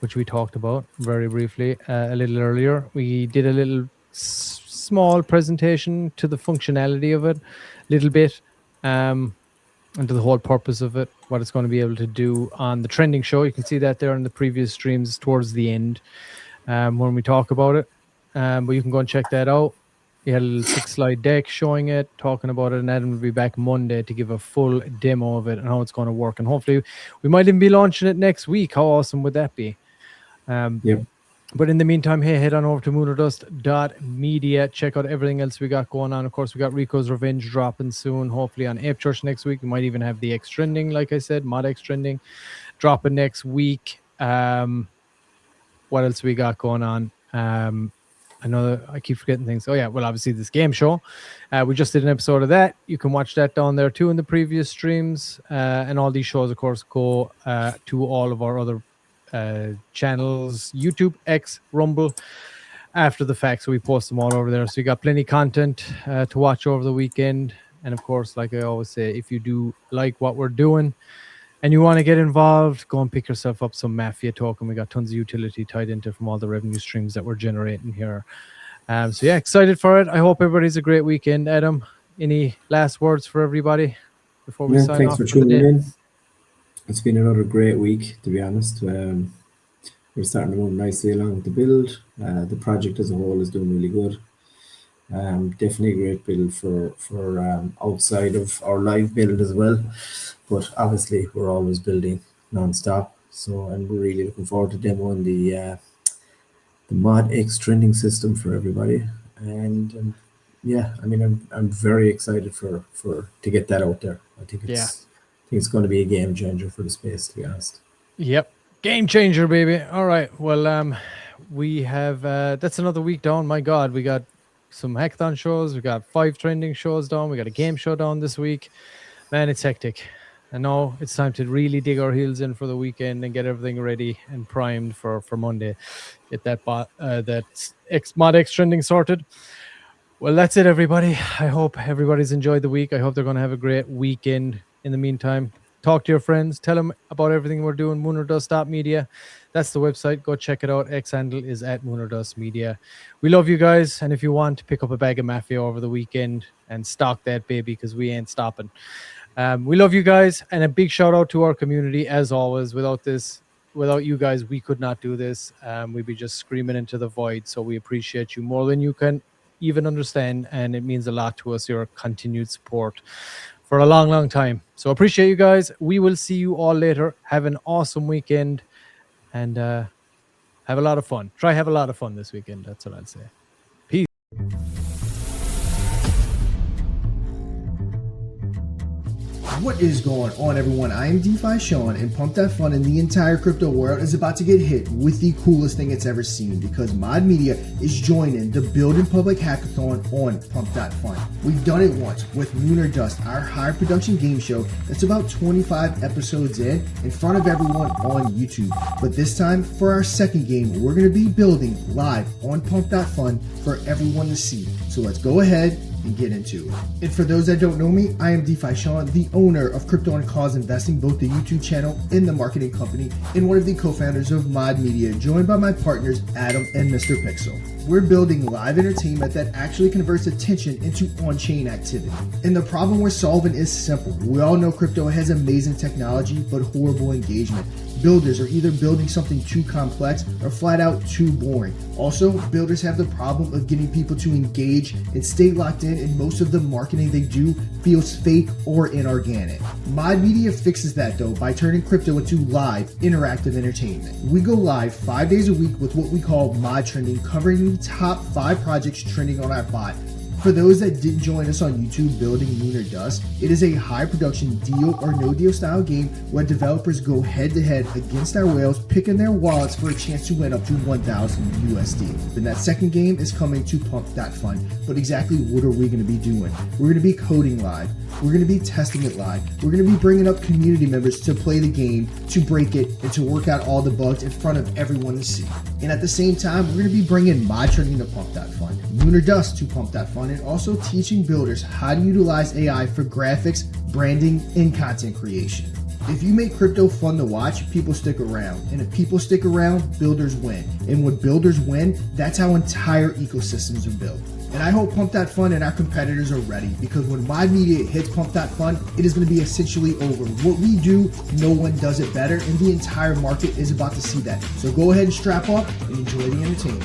which we talked about very briefly a little earlier. We did a little small presentation to the functionality of it, a little bit, and to the whole purpose of it, what it's going to be able to do on the trending show. You can see that there in the previous streams towards the end when we talk about it. But you can go and check that out. We had a little 6-slide deck showing it, talking about it, and Adam will be back Monday to give a full demo of it and how it's going to work. And hopefully we might even be launching it next week. How awesome would that be? Yep. But in the meantime, hey, head on over to moonerdust.media. Check out everything else we got going on. Of course, we got Rico's Revenge dropping soon, hopefully on Ape Church next week. We might even have the X trending, like I said, Mod X trending, dropping next week. What else we got going on? I know that I keep forgetting things. Oh, yeah. Well, obviously, this game show. We just did an episode of that. You can watch that down there, too, in the previous streams. And all these shows, of course, go to all of our other channels, YouTube, X, Rumble, after the fact. So we post them all over there. So you got plenty of content to watch over the weekend. And, of course, like I always say, if you do like what we're doing, and you want to get involved, go and pick yourself up some Mafia token. We got tons of utility tied into from all the revenue streams that we're generating here. So yeah, excited for it. I hope everybody's a great weekend. Adam, any last words for everybody before we sign thanks off for for the tuning day? in. It's been another great week, to be honest. We're starting to move nicely along with the build. The project as a whole is doing really good. Definitely a great build for outside of our live build as well. But obviously, we're always building non-stop. So, and we're really looking forward to demoing the Mod X trending system for everybody. And yeah, I mean, I'm very excited for to get that out there. I think it's going to be a game changer for the space, to be honest. Yep, game changer, baby. All right, well, we have that's another week down. My God, we got some hackathon shows. We got 5 trending shows down. We got a game show down this week. Man, it's hectic. I know it's time to really dig our heels in for the weekend and get everything ready and primed for Monday. Get that Mod X trending sorted. Well, that's it, everybody. I hope everybody's enjoyed the week. I hope they're going to have a great weekend. In the meantime, talk to your friends. Tell them about everything we're doing. moonerdust.media. That's the website. Go check it out. X handle is @moonerdustmedia. We love you guys. And if you want, pick up a bag of Mafia over the weekend and stock that baby, because we ain't stopping. We love you guys, and a big shout out to our community as always. Without you guys, we could not do this. We'd be just screaming into the void. So we appreciate you more than you can even understand, and it means a lot to us, your continued support for a long, long time. So appreciate you guys. We will see you all later. Have an awesome weekend, and have a lot of fun. Have a lot of fun this weekend. That's what I'd say. Peace. What is going on, everyone? I am DeFi Sean, and Pump That Fun in the entire crypto world is about to get hit with the coolest thing it's ever seen, because Mod Media is joining the Build in Public Hackathon on Pump That Fun. We've done it once with Lunar Dust, our high production game show that's about 25 episodes in front of everyone on YouTube. But this time, for our second game, we're going to be building live on Pump That Fun for everyone to see. So let's go ahead and get into it. And for those that don't know me, I am DeFi Sean, the owner of Crypto and Cause Investing, both the YouTube channel and the marketing company, and one of the co-founders of Mod Media, joined by my partners Adam and Mr. Pixel. We're building live entertainment that actually converts attention into on-chain activity. And the problem we're solving is simple. We all know crypto has amazing technology, but horrible engagement. Builders are either building something too complex or flat out too boring. Also, builders have the problem of getting people to engage and stay locked in, and most of the marketing they do feels fake or inorganic. Mod Media fixes that though by turning crypto into live, interactive entertainment. We go live 5 days a week with what we call Mod Trending, covering the top 5 projects trending on our bot. For those that didn't join us on YouTube building Moon or Dust, it is a high production deal or no deal style game where developers go head to head against our whales, picking their wallets for a chance to win up to 1,000 USD. Then that second game is coming to Pump.Fun. But exactly what are we going to be doing? We're going to be coding live. We're going to be testing it live. We're going to be bringing up community members to play the game, to break it, and to work out all the bugs in front of everyone to see. And at the same time, we're going to be bringing Mod Trending to Pump.Fun, Moon or Dust to Pump.Fun, and also teaching builders how to utilize AI for graphics, branding, and content creation. If you make crypto fun to watch, people stick around. And if people stick around, builders win. And when builders win, that's how entire ecosystems are built. And I hope Pump.Fun and our competitors are ready, because when Mod Media hits Pump.Fun, it is going to be essentially over. What we do, no one does it better, and the entire market is about to see that. So go ahead and strap up and enjoy the entertainment.